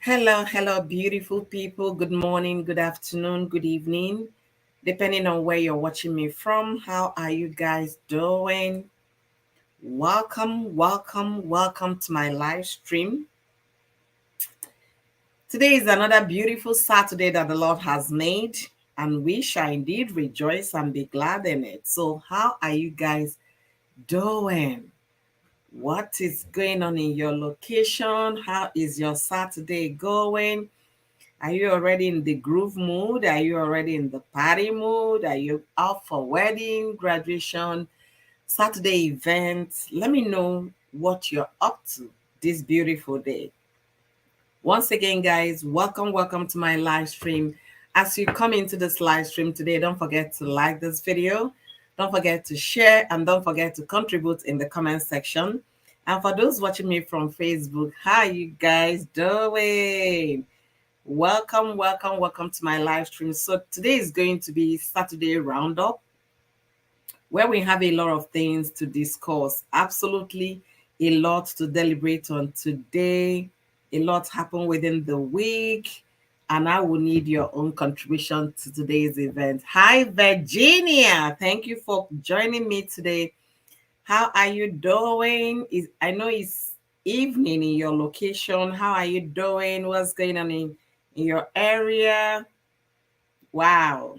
Hello, beautiful people. Good morning, good afternoon, good evening, depending on where you're watching me from. How are you guys doing? Welcome to my live stream. Today is another beautiful Saturday that the Lord has made, and we shall indeed rejoice and be glad in it. So, how are you guys doing? What is going on in your location? How is your Saturday going? Are you already in the groove mood? Are you already in the party mood? Are you out for wedding, graduation, Saturday events? Let me know what you're up to this beautiful day. Once again, guys, welcome to my live stream. As you come into this live stream today, don't forget to like this video, don't forget to share, and don't forget to contribute in the comment section. And for those watching me from Facebook, how you guys doing? Welcome to my live stream. So today is going to be Saturday Roundup, where we have a lot of things to discuss. Absolutely a lot to deliberate on today. A lot happened within the week, and I will need your own contribution to today's event. Hi, Virginia. Thank you for joining me today. How are you doing? I know it's evening in your location. How are you doing? What's going on in your area? Wow.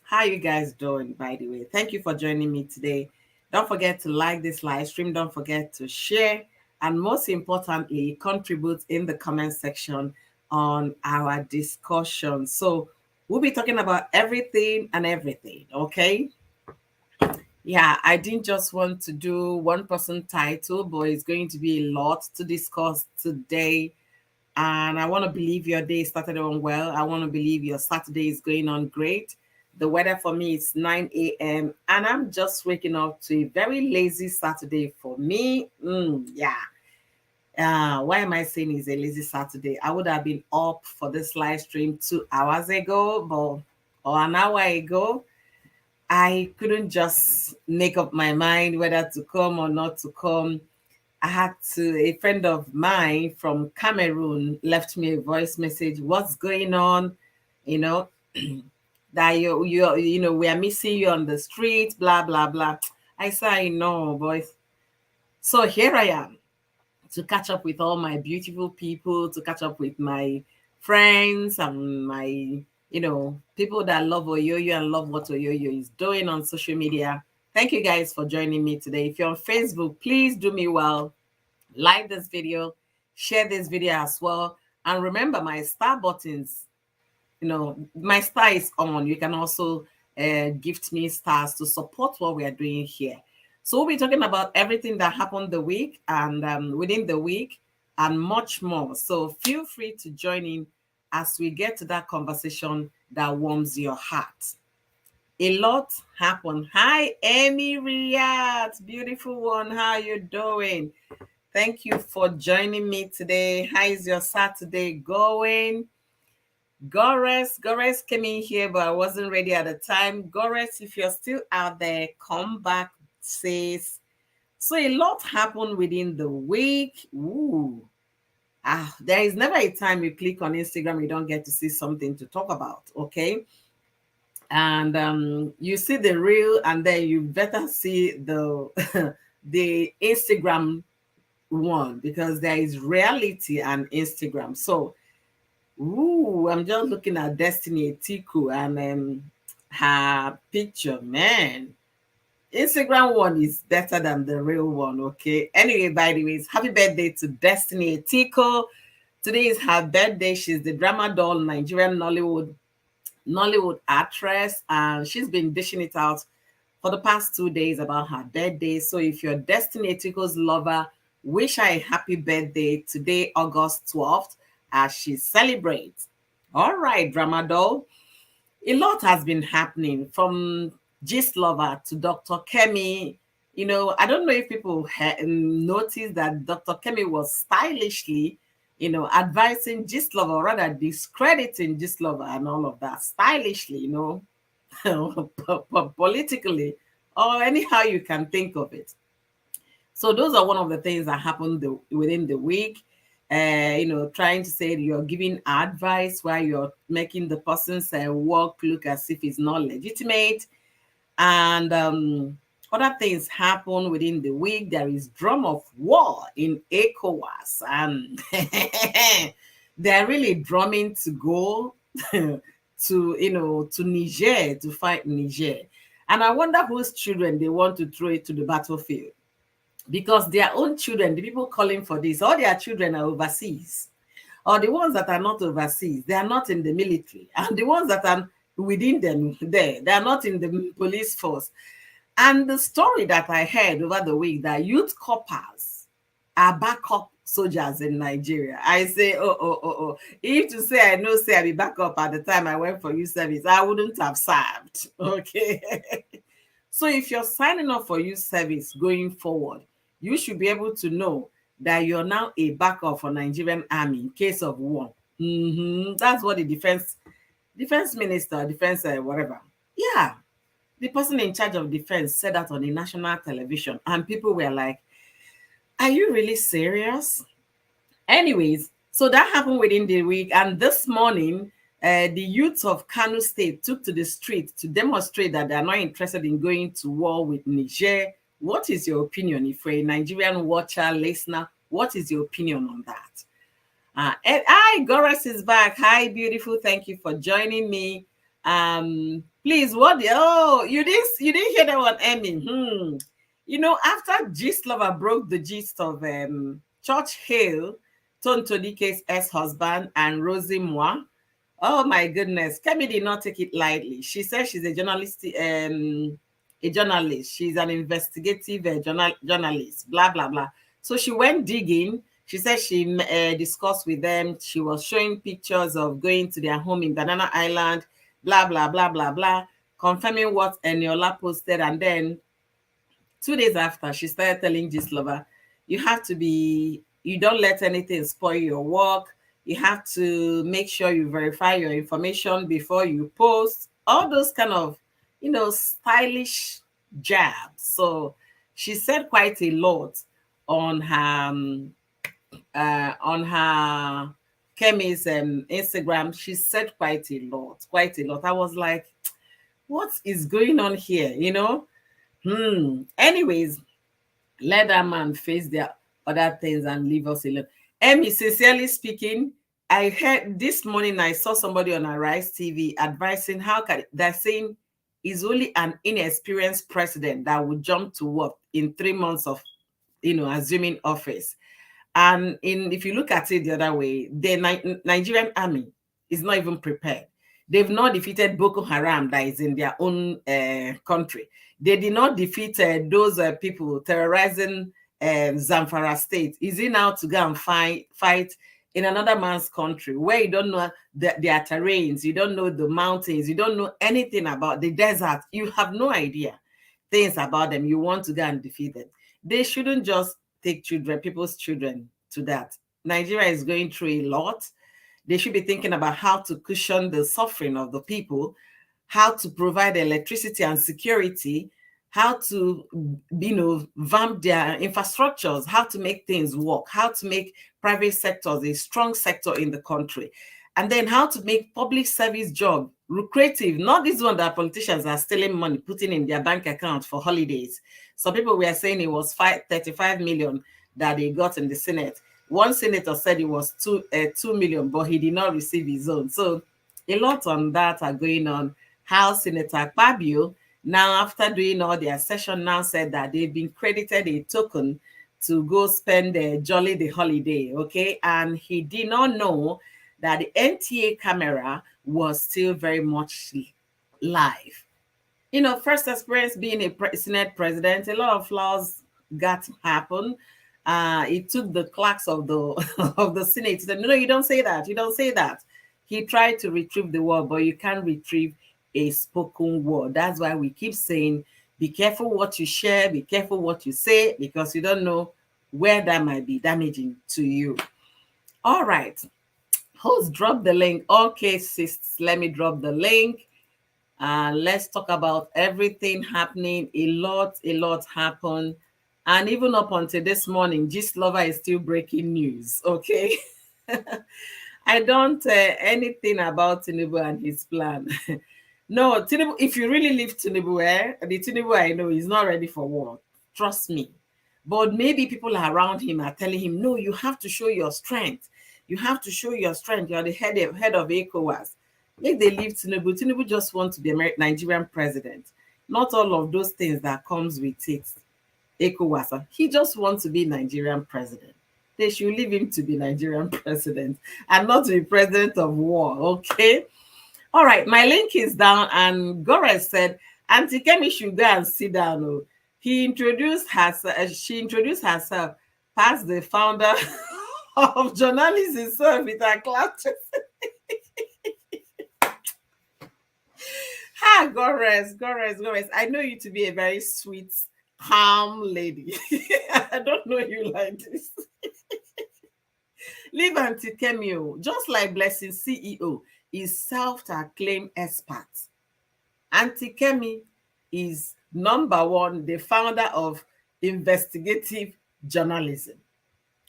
How you guys doing, by the way? Thank you for joining me today. Don't forget to like this live stream. Don't forget to share. And most importantly, contribute in the comment section on our discussion. So we'll be talking about everything and everything, okay? Yeah, I didn't just want to do one person title, but it's going to be a lot to discuss today. And I want to believe your day started on well. I want to believe your Saturday is going on great. The weather for me is 9 a.m. and I'm just waking up to a very lazy Saturday for me. Yeah. Why am I saying it's a lazy Saturday? I would have been up for this live stream 2 hours ago, or an hour ago. I couldn't just make up my mind whether to come or not to come. A friend of mine from Cameroon left me a voice message. What's going on? You know, that we are missing you on the street, blah, blah, blah. I said, I know, boys. So here I am to catch up with all my beautiful people, to catch up with my friends and my, people that love Oyoyo and love what Oyoyo is doing on social media. Thank you guys for joining me today. If you're on Facebook, please do me well. Like this video, share this video as well. And remember my star buttons, my star is on. You can also gift me stars to support what we are doing here. So we'll be talking about everything that happened the week and within the week and much more. So feel free to join in as we get to that conversation that warms your heart. A lot happened. Hi, Amy Riyadh, beautiful one. How you doing? Thank you for joining me today. How is your Saturday going? Gores came in here, but I wasn't ready at the time. Gores, if you're still out there, come back, says. So a lot happened within the week. Ooh. There is never a time you click on Instagram, you don't get to see something to talk about, okay? And you see the reel, and then you better see the the Instagram one, because there is reality and Instagram. So I'm just looking at Destiny Etiku and her picture. Man, Instagram one is better than the real one, okay? Anyway, by the way, happy birthday to Destiny Etiku. Today is her birthday. She's the drama doll, Nigerian Nollywood actress, and she's been dishing it out for the past 2 days about her birthday. So if you're Destiny Etiku's lover, wish her a happy birthday today, August 12th, as she celebrates. All right, drama doll. A lot has been happening from Gist Lover to Dr. Kemi. I don't know if people noticed that Dr. Kemi was stylishly, advising Gist Lover, or rather discrediting Gist Lover and all of that stylishly, politically, or anyhow you can think of it. So those are one of the things that happened within the week. trying to say you're giving advice while you're making the person's work look as if it's not legitimate. And other things happen within the week. There is drum of war in ECOWAS, and they're really drumming to go to Niger to fight Niger. And I wonder whose children they want to throw it to the battlefield, because their own children, the people calling for this, all their children are overseas, or the ones that are not overseas, they are not in the military, and the ones that are within them there, they are not in the police force. And the story that I heard over the week, that youth corpers are backup soldiers in Nigeria. I say, oh. If to say I know, say I be backup at the time I went for youth service, I wouldn't have served. Okay. So if you're signing up for youth service going forward, you should be able to know that you're now a backup for Nigerian army in case of war. That's what the defense minister, defense whatever. Yeah, the person in charge of defense said that on the national television, and people were like, are you really serious? Anyways, so that happened within the week, and this morning the youth of Kano State took to the street to demonstrate that they are not interested in going to war with Niger. What is your opinion? If you're a Nigerian watcher, listener, what is your opinion on that? Hi, Goras is back. Hi, beautiful. Thank you for joining me. Please, you didn't hear that one, Emmy. After Gist Lover broke the gist of Church Hill, Tonto Dike's ex-husband, and Rosie Moore. Oh my goodness, Kemi did not take it lightly. She says she's a journalist. She's an investigative journalist. Blah blah blah. So she went digging. She said she discussed with them. She was showing pictures of going to their home in Banana Island. Blah blah blah blah blah, confirming what Eniola posted, and then 2 days after, she started telling Gist Lover, you don't let anything spoil your work. You have to make sure you verify your information before you post. All those kind of, stylish jabs. So she said quite a lot on her Kemi's Instagram. She said quite a lot. I was like, what is going on here? Anyways, let that man face their other things and leave us alone. Emmy, sincerely speaking, I heard this morning, I saw somebody on Arise TV advising they're saying is only an inexperienced president that would jump to work in 3 months of assuming office. And if you look at it the other way, the Nigerian army is not even prepared. They've not defeated Boko Haram that is in their own country. They did not defeat those people terrorizing Zamfara state. Is it now to go and fight in another man's country where you don't know their terrains, you don't know the mountains, you don't know anything about the desert, you have no idea things about them. You want to go and defeat them. They shouldn't just take people's children to that. Nigeria is going through a lot. They should be thinking about how to cushion the suffering of the people, how to provide electricity and security, how to, vamp their infrastructures, how to make things work, how to make private sectors a strong sector in the country, and then how to make public service job lucrative. Not this one that politicians are stealing money, putting in their bank account for holidays. Some people were saying it was 35 million that they got in the Senate. One senator said it was 2 million, but he did not receive his own. So a lot on that are going on. House Senator Fabio, now after doing all their session, now said that they've been credited a token to go spend jolly the holiday, okay? And he did not know that the NTA camera was still very much live. First experience being a Senate president, a lot of flaws got to happen. It took the clerks of the of the Senate to say, no, you don't say that. You don't say that. He tried to retrieve the word, but you can't retrieve a spoken word. That's why we keep saying, be careful what you share, be careful what you say, because you don't know where that might be damaging to you. All right. Host, drop the link. Okay, sis, let me drop the link. Let's talk about everything happening. A lot happened And even up until this morning, Gist Lover is still breaking news. Okay. I don't anything about Tinubu and his plan. No, Tinubu, if you really leave Tinubu, the Tinubu I know is not ready for war. Trust me. But maybe people around him are telling him, no, you have to show your strength. You have to show your strength. You're the head of ECOWAS. If they leave Tinubu, Tinubu just wants to be a Nigerian president. Not all of those things that comes with it. ECOWAS. He just wants to be Nigerian president. They should leave him to be Nigerian president and not to be president of war. Okay. All right. My link is down, and Gores said, Auntie Kemi should go and sit down. Oh. He introduced herself. She introduced herself past the founder of journalism itself with her class. Hi, Gores. I know you to be a very sweet, calm lady. I don't know you like this. Leave Auntie Kemi, just like Blessing CEO is self-acclaimed expert. Auntie Kemi is number one, the founder of investigative journalism.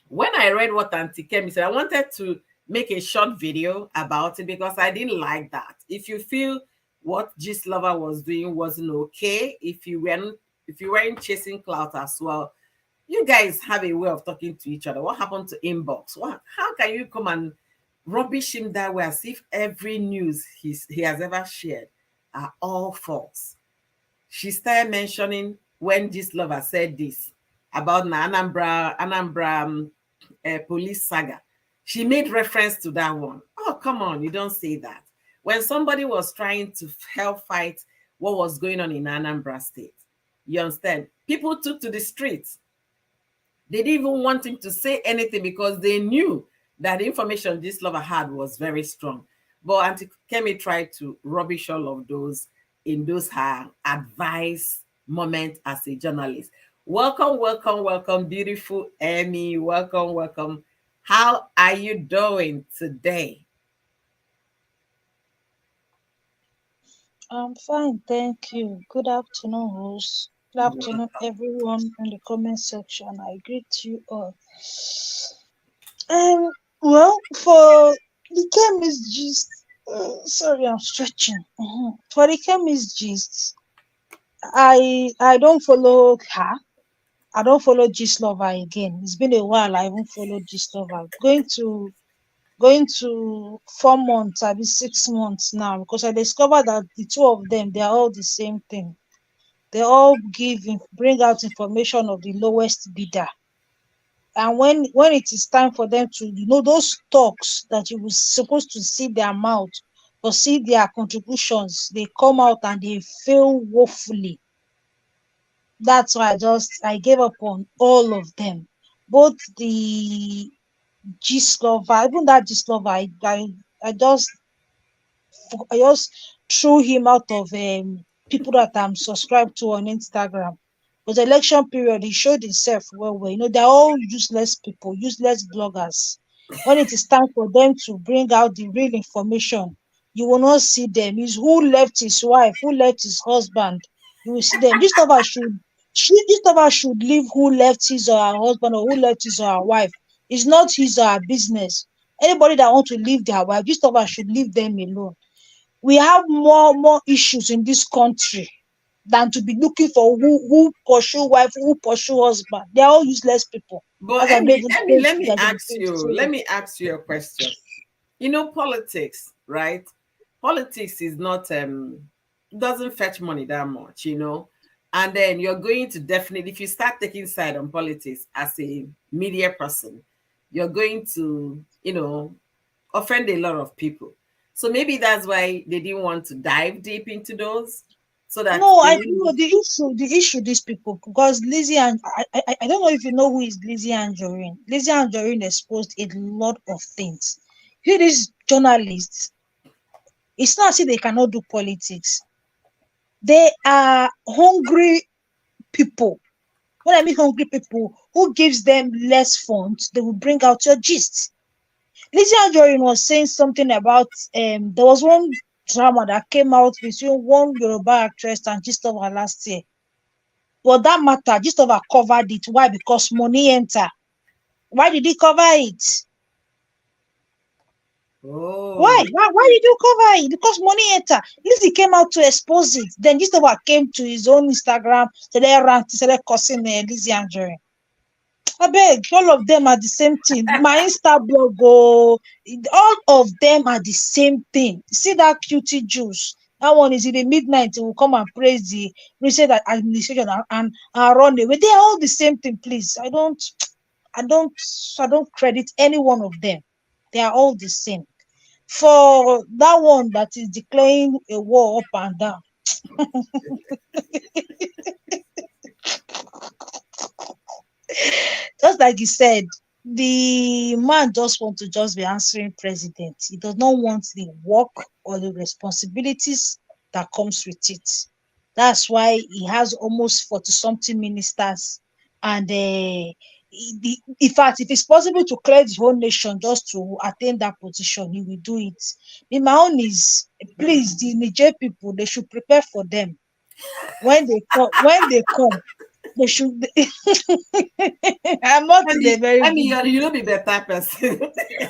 When I read what Auntie Kemi said, I wanted to make a short video about it because I didn't like that. If you feel what Gist Lover was doing wasn't okay, if you weren't chasing clout as well, you guys have a way of talking to each other. What happened to inbox? How can you come and rubbish him that way as if every news he has ever shared are all false? She started mentioning when this lover said this about the Anambra police saga. She made reference to that one. Oh, come on, you don't say that. When somebody was trying to help fight what was going on in Anambra State, you understand? People took to the streets. They didn't even want him to say anything because they knew that the information this lover had was very strong. But Auntie Kemi tried to rubbish all of those in those her advice moment as a journalist. Welcome, beautiful Emmy. Welcome. How are you doing today? I'm fine, thank you. Good afternoon, Rose. Good afternoon, everyone in the comment section. I greet you all. Well, for the chemist gist, sorry, I'm stretching. For the chemist gist, I don't follow her. I don't follow Gist Lover again. It's been a while. I haven't followed Gist Lover. Going to 4 months, I be 6 months now because I discovered that the two of them they are all the same thing. They all bring out information of the lowest bidder. And when it is time for them to, those talks that you were supposed to see their mouth or see their contributions, they come out and they fail woefully. That's why I gave up on all of them. Both the Gist Lover, even that Gist Lover, I just threw him out of people that I'm subscribed to on Instagram. Because election period, he showed himself well. They're all useless people, useless bloggers. When it is time for them to bring out the real information, you will not see them. It's who left his wife, who left his husband. You will see them. This lover should leave who left his or her husband or who left his or her wife. It's not his or her business. Anybody that want to leave their wife, this lover should leave them alone. We have more issues in this country than to be looking for who pursue wife, who pursue husband. They're all useless people. But As I'm not Emmy, even Emmy, going let to me their ask dedicated you, to let me ask you a question. Politics, right? Politics is not doesn't fetch money that much. And then you're going to definitely, if you start taking side on politics as a media person, you're going to, offend a lot of people. So maybe that's why they didn't want to dive deep into those, so that No, they I wouldn't. know the issue these people because Lizzie and I don't know if you know who is Lizzie Anjorin. Lizzie Anjorin exposed a lot of things. Here these journalists, it's not as if they cannot do politics. They are hungry people. When I mean hungry people, who gives them less funds, they will bring out your gist. Lizzie Anjorin was saying something about there was one drama that came out between one Yoruba actress and Gist of her last year. But that matter, just over covered it. Why? Because money enter. Why did he cover it? Why? Oh, Why did you cover it? Because money enter. Lizzy came out to expose it. Then just over came to his own Instagram, started ranting, started cussing Lizzy and Jerry. I beg, all of them are the same thing. My Insta blog, oh, all of them are the same thing. See that cutie juice. That one is in the midnight. He will come and praise the reset administration and run away. They are all the same thing, please. I don't, I don't credit any one of them. They are all the same. For that one that is declaring a war up and down, just like he said, the man just want to just be answering president. He does not want the work or the responsibilities that comes with it. That's why he has almost 40 something ministers. And in fact, if it's possible to clear the whole nation just to attain that position, he will do it. My own is, please, the Niger people, they should prepare for them. When they come, they should. I'm not in a very I mean, good. you don't be better person.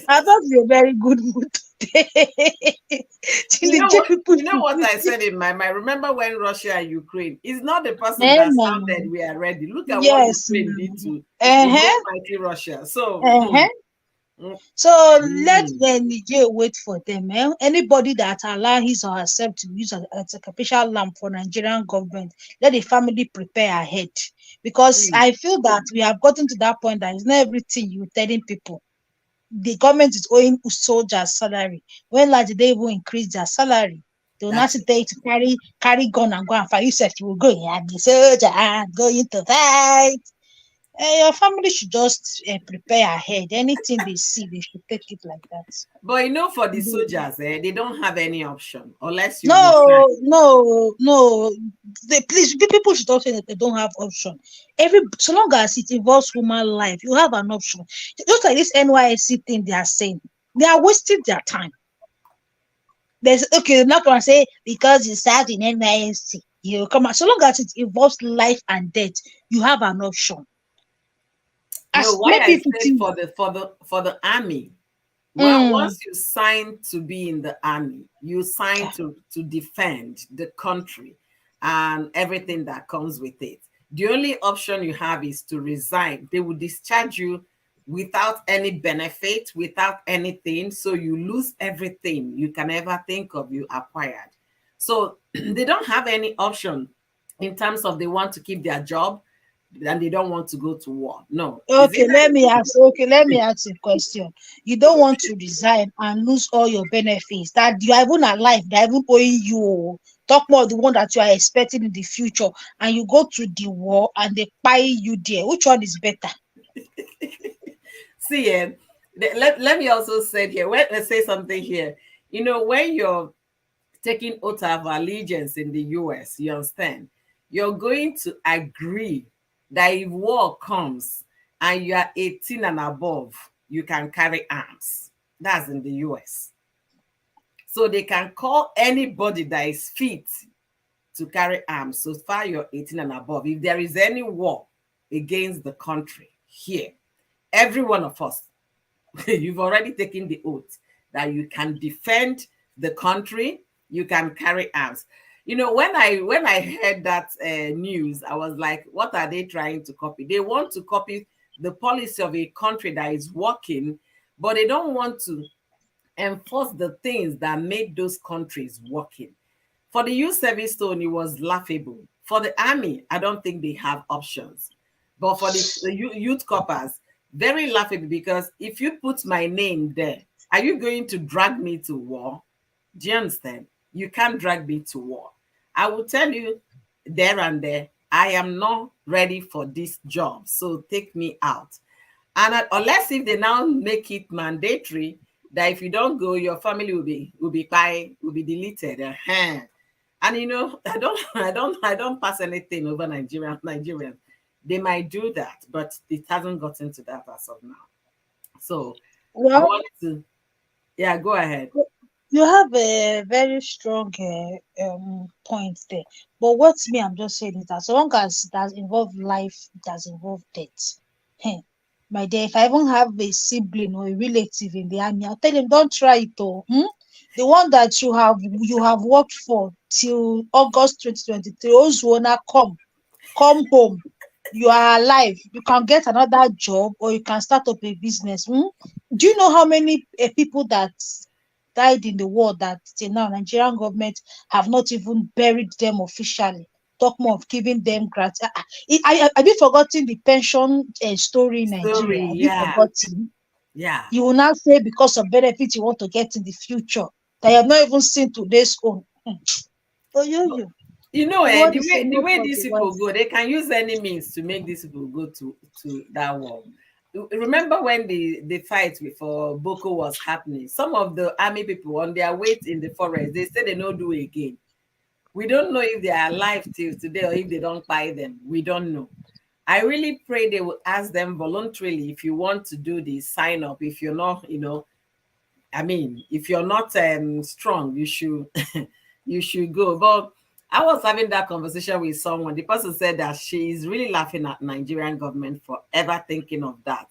I'm not in a very good mood today. You The know J what? people You know should what I listen. said in my mind. Remember when Russia and Ukraine? It's not the person Eh, that no. sounded we are ready. Look at what Yes, Ukraine did no. to Uh-huh. mighty Russia. So, Uh-huh. mm, So let mm, the Niger wait for them. Eh? Anybody that allow his or herself to use as a capital lamp for Nigerian government, let the family prepare ahead. Because see, I feel that we have gotten to that point that it's not everything you're telling people. The government is owing soldiers salary. When like they even increase their salary, they will not that's sit it. there to carry gun and go and fight. You said you will go and the soldier and going to fight. Your family should just prepare ahead. Anything they see, they should take it like that. But you know, for the The- soldiers, they don't have any option unless you resign. No, no, no. Please, people should not say that they don't have option. So long as it involves human life, you have an option. Just like this NYSC thing they are saying, they are wasting their time. There's okay, I'm not gonna say because you served in NYSC, you come out. So long as it involves life and death, you have an option. No, As why many I people said think, for the army. Well, mm, once you sign to be in the army, you sign to defend the country and everything that comes with it. The only option you have is to resign. They will discharge you without any benefit, without anything. So you lose everything you can ever think of you acquired. So they don't have any option in terms of they want to keep their job and they don't want to go to war. No. Is it let me ask you a question. You don't want to resign and lose all your benefits that you are even alive, they're even owing you. Oh. Talk more of the one that you are expecting in the future, and you go to the war and they buy you there. Which one is better? See, let me also say here, let's say something here. You know, when you're taking oath of allegiance in the US, you understand, you're going to agree that if war comes and you are 18 and above, you can carry arms. That's in the US. So they can call anybody that is fit to carry arms so far you're 18 and above. If there is any war against the country here, every one of us, you've already taken the oath that you can defend the country, you can carry arms. You know, when I heard that news, I was like, what are they trying to copy? They want to copy the policy of a country that is working, but they don't want to enforce the things that made those countries working. For the youth service tone, it was laughable. For the army, I don't think they have options. But for the youth corpers, very laughable because if you put my name there, are you going to drag me to war? Do you understand? You can't drag me to war. I will tell you there and there, I am not ready for this job. So take me out. And unless if they now make it mandatory that if you don't go, your family will be deleted. And you know, I don't pass anything over Nigerians. They might do that, but it hasn't gotten to that as of now. So I Well, wanted to, yeah, go ahead. You have a very strong point there. But what me, I'm just saying is that so long as it has involved life, it has involved death. Hey, my dear, if I even have a sibling or a relative in the army, I'll tell them don't try it though. The one that you have worked for till August 2023, Ozuona, come home. You are alive. You can get another job or you can start up a business. Do you know how many people that died in the war that till now Nigerian government have not even buried them officially? Talk more of giving them grants. Have you forgotten the pension story in Story, Nigeria? Have you yeah, forgotten? yeah. You will now say because of benefits you want to get in the future that you have not even seen today's own. Oyoyo, You know, the word the is way enough for these the people wise. go, they can use any means to make these people go to that war. Remember when the fight for Boko was happening? Some of the army people on their way in the forest, they say they don't do it again. We don't know if they are alive till today or if they don't buy them. We don't know. I really pray they will ask them voluntarily if you want to do this, sign up. If you're not, I mean, if you're not strong, you should you should go. But I was having that conversation with someone. The person said that she is really laughing at Nigerian government for ever thinking of that.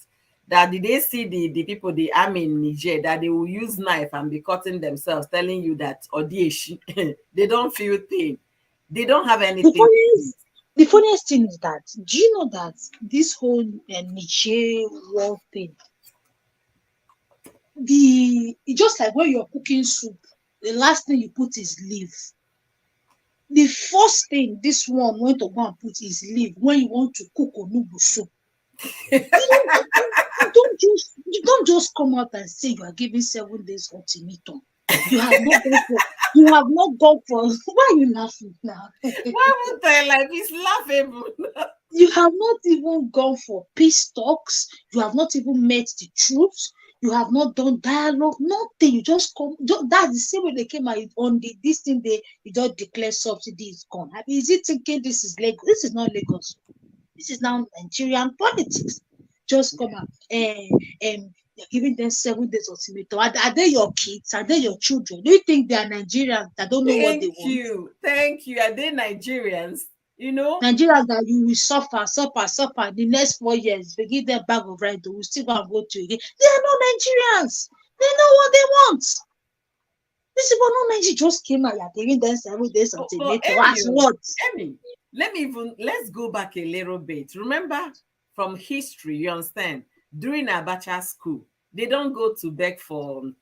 That did they see the people, the army in Niger, that they will use knife and be cutting themselves, telling you that Odieshi, they don't feel pain. They don't have The anything to do. funniest, the funniest thing is that do you know that this whole Niche war thing, it's just like when you're cooking soup, the last thing you put is leaf. The first thing this one went to go and put is leaf when you want to cook onubu soup. You don't just come out and say you are giving 7 days ultimatum. You have not gone for you have not gone for why are you laughing now? Why would I like it's laughable? You have not even gone for peace talks. You have not even met the troops. You have not done dialogue. Nothing. You just come. That's the same way they came out on this thing. You just declare subsidy is gone. I mean, is it thinking this is Lagos? This is not Lagos. This is now Nigerian politics. Just come out. You're giving them 7 days ultimatum. Are they your kids? Are they your children? Do you think they are Nigerians that don't know what they Thank want? you. Thank you. Are they Nigerians? You know? Nigerians that you will suffer. The next 4 years, they give them bag of rice, they will still go and vote you again. They are not Nigerians. They know what they want. These people not Nigeria just came out. You're giving them 7 days But ultimatum. As what? Emmy, let's go back a little bit. Remember from history, you understand, during Abacha school, they don't go to beg for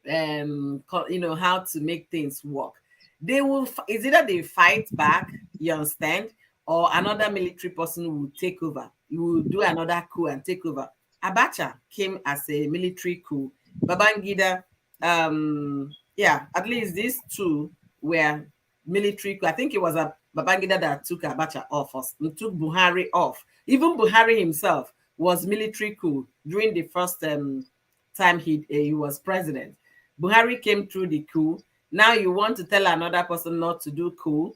how to make things work. They will it's either they fight back, you understand, or another military person will take over. You will do another coup and take over. Abacha came as a military coup. Babangida, yeah, at least these two were military coup. I think it was a Babangida that took Abacha off, or took Buhari off. Even Buhari himself was military coup during the first time he was president. Buhari came through the coup. Now you want to tell another person not to do coup,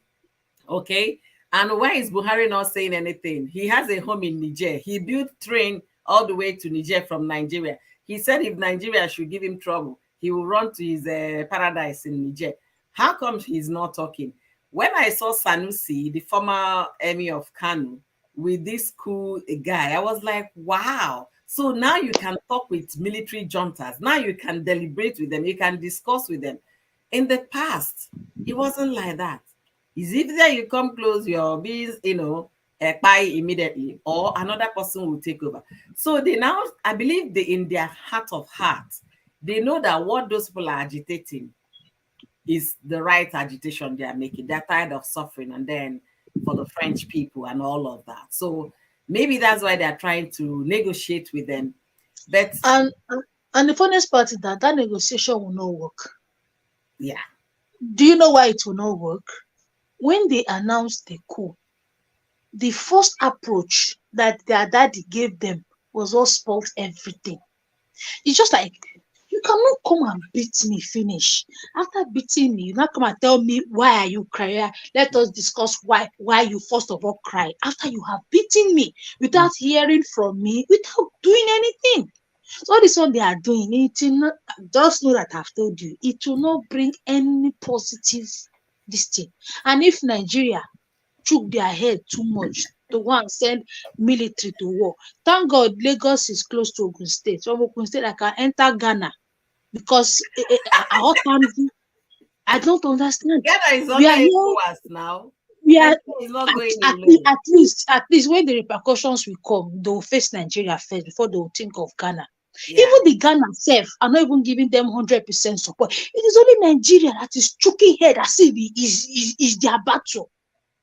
okay? And why is Buhari not saying anything? He has a home in Niger. He built train all the way to Niger from Nigeria. He said if Nigeria should give him trouble, he will run to his paradise in Niger. How come he's not talking? When I saw Sanusi, the former emir of Kanu, with this cool guy, I was like, wow. So now you can talk with military juntas. Now you can deliberate with them. You can discuss with them. In the past, it wasn't like that. Is either you come close, your bees, buy immediately, or another person will take over. So they now, I believe they in their heart of hearts, they know that what those people are agitating is the right agitation they are making. They're tired of suffering, and then for the French people and all of that. So maybe that's why they're trying to negotiate with them. But And the funniest part is that negotiation will not work. yeah, Do you know why it will not work? When they announced the coup, the first approach that their daddy gave them was what spoiled everything. It's just like you cannot come and beat me finish. After beating me, you now come and tell me why are you crying. Let us discuss why you first of all cry. After you have beaten me without hearing from me, without doing anything. So all this one they are doing, it will not, just know that I've told you, it will not bring any positive this thing. And if Nigeria chook their head too much to go and send military to war, thank God Lagos is close to Ogun State. From Ogun State, I can enter Ghana because I I don't understand. Ghana is We under are here, ECOWAS now. we are Nigeria is not going alone. at least when the repercussions will come, they will face Nigeria first before they will think of Ghana. Yeah. Even the Ghana self are not even giving them 100% support. It is only Nigeria that is choking head as if it is their battle.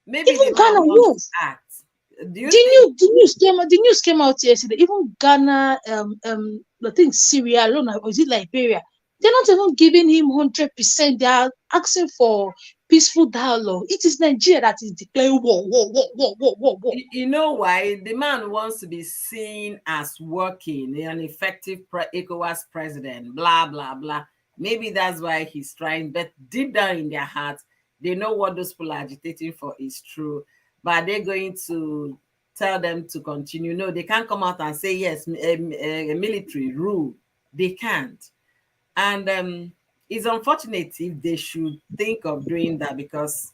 Maybe the Even man Ghana, wants to yes. act. Do you think The news came out yesterday. Even Ghana, I think Syria alone, or is it Liberia? They're not even giving him 100%. They are asking for peaceful dialogue. It is Nigeria that is declaring war, war, war, war, war, war, war. you know why? The man wants to be seen as working, an effective ECOWAS president, blah, blah, blah. Maybe that's why he's trying, but deep down in their hearts, they know what those people are agitating for is true. But they're going to tell them to continue. No, they can't come out and say, yes, a military rule. They can't. And it's unfortunate if they should think of doing that, because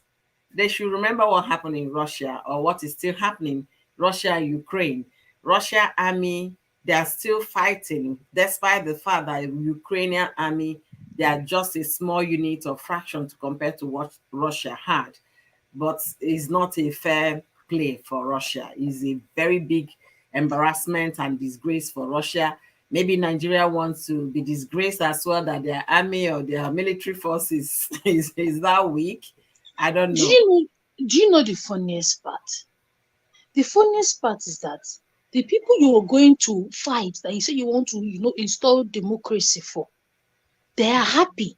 they should remember what happened in Russia, or what is still happening, Russia, Ukraine. Russia army, they are still fighting, despite the fact that Ukrainian army, they are just a small unit or fraction to compare to what Russia had. But it's not a fair play for Russia. It's a very big embarrassment and disgrace for Russia. Maybe Nigeria wants to be disgraced as well, that their army or their military forces is that weak. I don't Do know. you know? Do you know the funniest part? The funniest part is that the people you are going to fight, that you say you want to, install democracy for, they are happy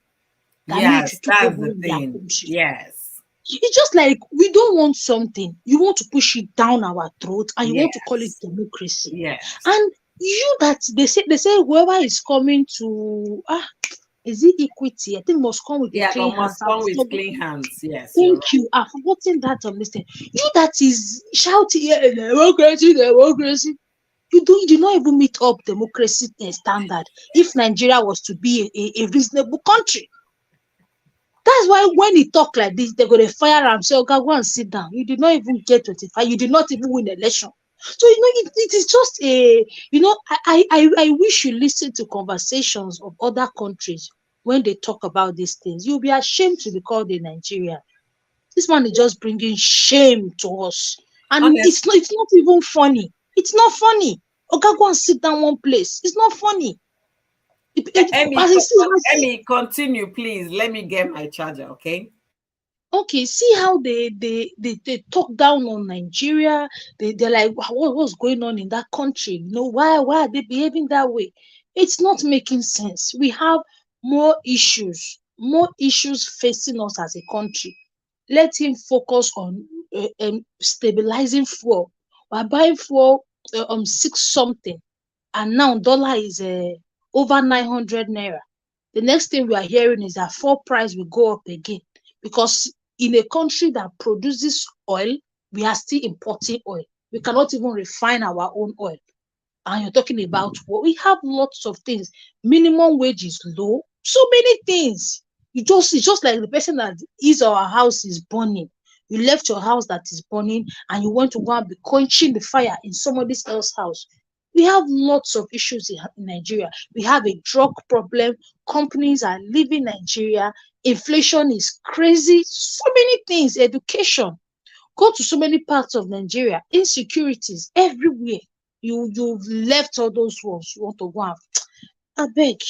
that military Yes, took that's over the in their thing. country. Yes. It's just like we don't want something. You want to push it down our throat and you want to call it Yes. democracy. Yes. And you that they say whoever is coming to is it equity? I think must come with a Yeah, clean but hands. must come with clean hands. Yes, you're Thank right. you. I've forgotten that on this thing. You that is shouting democracy, democracy. You do not even meet up democracy standard if Nigeria was to be a reasonable country. That's why when he talk like this, they're gonna fire him. Say, okay, go and sit down. You did not even get 25. You did not even win the election. So it is just I wish you listen to conversations of other countries when they talk about these things. You'll be ashamed to be called a Nigerian. This man is just bringing shame to us, and Honest. it's not even funny. It's not funny. Okay, go and sit down one place. It's not funny. Emmy, But you see, Emmy, continue, please. Let me get my charger, okay? okay, see how they talk down on Nigeria. They're like, what's going on in that country? Why are they behaving that way? It's not making sense. We have more issues facing us as a country. Let him focus on stabilizing fuel. We're buying fuel 6 something, and now dollar is over 900 naira. The next thing we are hearing is that fuel price will go up again, because in a country that produces oil, we are still importing oil. We cannot even refine our own oil. And you're talking about what we have lots of things. Minimum wage is low. So many things. It's just like the person that is our house is burning. You left your house that is burning and you want to go and be quenching the fire in somebody else's house. We have lots of issues in Nigeria. We have a drug problem. Companies are leaving Nigeria. Inflation is crazy. So many things. Education. Go to so many parts of Nigeria. Insecurities everywhere. You've left all those ones. You want to go and I beg.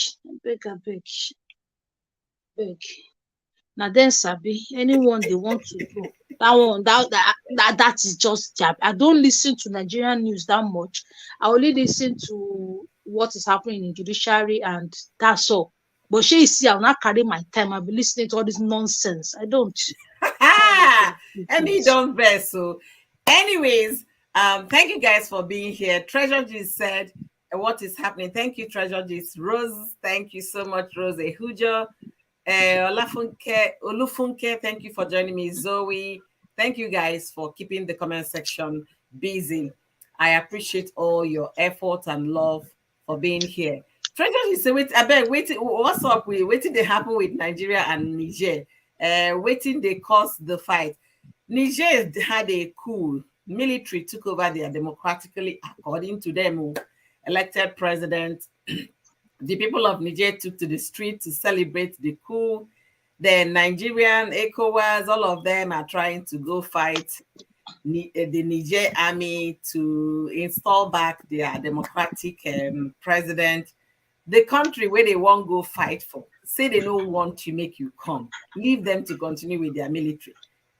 Now then, Sabi, anyone they want to go. That one, that is just jab. I don't listen to Nigerian news that much. I only listen to what is happening in judiciary, and that's all. But she see, I'll not carry my time. I'll be listening to all this nonsense. I don't. Emmy, don't vex. So, anyways, thank you guys for being here. Treasure G said, what is happening? Thank you, Treasure G. Rose, thank you so much, Rose Ehujo. Olufunke, thank you for joining me. Zoe, thank you guys for keeping the comment section busy. I appreciate all your effort and love for being here. Treasure, you say, wait, I beg, wait, what's up with waiting they happen with Nigeria and Niger? Waiting they caused the fight. Niger had a coup. Military took over there democratically, according to them, elected president. The people of Niger took to the street to celebrate the coup. The Nigerian, ECOWAS, all of them are trying to go fight the Niger army to install back their democratic president. The country where they won't go fight for, say they don't want to make you come, leave them to continue with their military.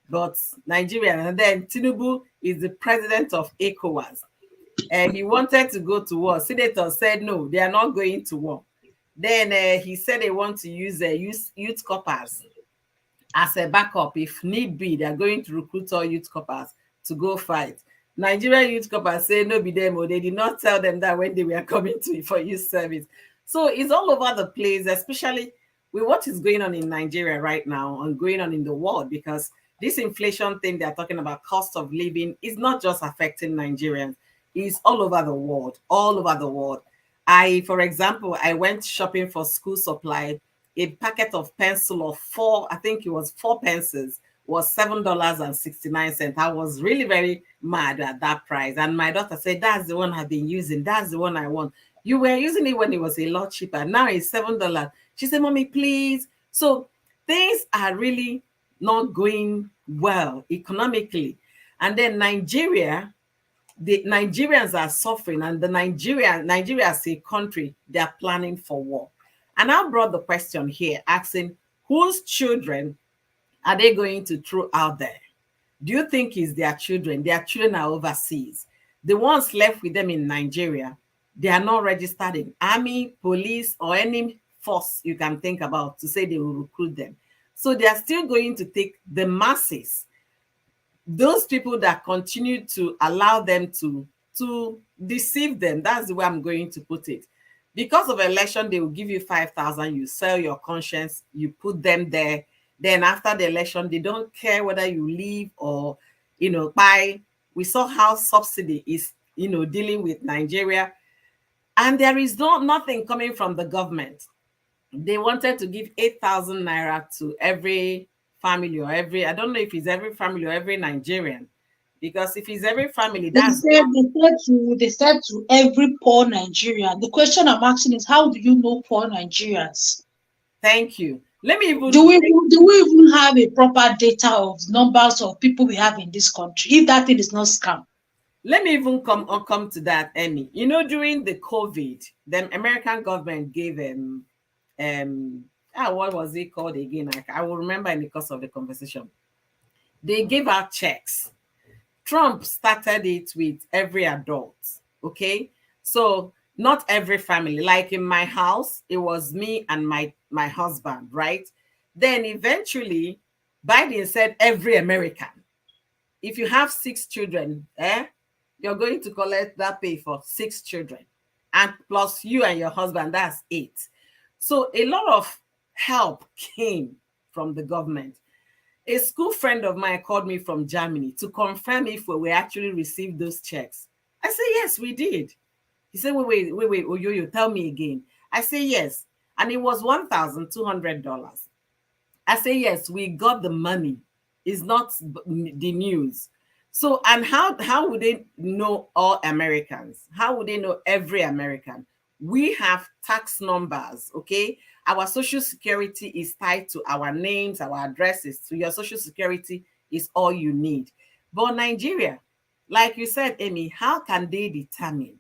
But Nigeria, and then Tinubu is the president of ECOWAS. He wanted to go to war. Senators said no, they are not going to war. Then he said they want to use youth corpers as a backup. If need be, they are going to recruit all youth corpers to go fight. Nigerian youth corpers say no be them, or they did not tell them that when they were coming to for youth service. So it's all over the place, especially with what is going on in Nigeria right now and going on in the world, because this inflation thing they're talking about, cost of living, is not just affecting Nigerians, it's all over the world, all over the world. For example, I went shopping for school supply. A packet of pencil of four, I think it was four pencils, was $7.69. I was really very mad at that price. And my daughter said, that's the one I've been using. That's the one I want. You were using it when it was a lot cheaper. Now it's $7. She said, Mommy, please. So things are really not going well economically. And then Nigeria, the Nigerians are suffering, and Nigeria as a country, they are planning for war. And I brought the question here, asking whose children are they going to throw out there? Do you think it's their children? Their children are overseas. The ones left with them in Nigeria, they are not registered in army, police, or any force you can think about to say they will recruit them. So they are still going to take the masses, those people that continue to allow them to deceive them. That's the way I'm going to put it. Because of election, they will give you 5,000, you sell your conscience, you put them there. Then after the election, they don't care whether you leave or, buy. We saw how subsidy is, dealing with Nigeria. And there is nothing coming from the government. They wanted to give 8,000 naira to every family, or I don't know if it's every family or every Nigerian. Because if it's every family, They that's said to every poor Nigerian. The question I'm asking is, how do you know poor Nigerians? Thank you. Let me even Do we even have a proper data of numbers of people we have in this country? If that thing is not scam. let me even come to that, Emmy. During the COVID, the American government gave what was it called again? I will remember in the course of the conversation. They gave out checks. Trump started it with every adult. Okay. So not every family. Like in my house, it was me and my husband, right? Then eventually Biden said every American. If you have 6 children, you're going to collect that pay for 6 children. And plus you and your husband, that's 8. So a lot of help came from the government. A school friend of mine called me from Germany to confirm if we actually received those checks. I said, yes, we did. He said, wait, Oyoyo, tell me again. I say, yes. And it was $1,200. I say, yes, we got the money. It's not the news. So, and how would they know all Americans? How would they know every American? We have tax numbers, okay? Our social security is tied to our names, our addresses. So your social security is all you need. But Nigeria, like you said, Amy, how can they determine?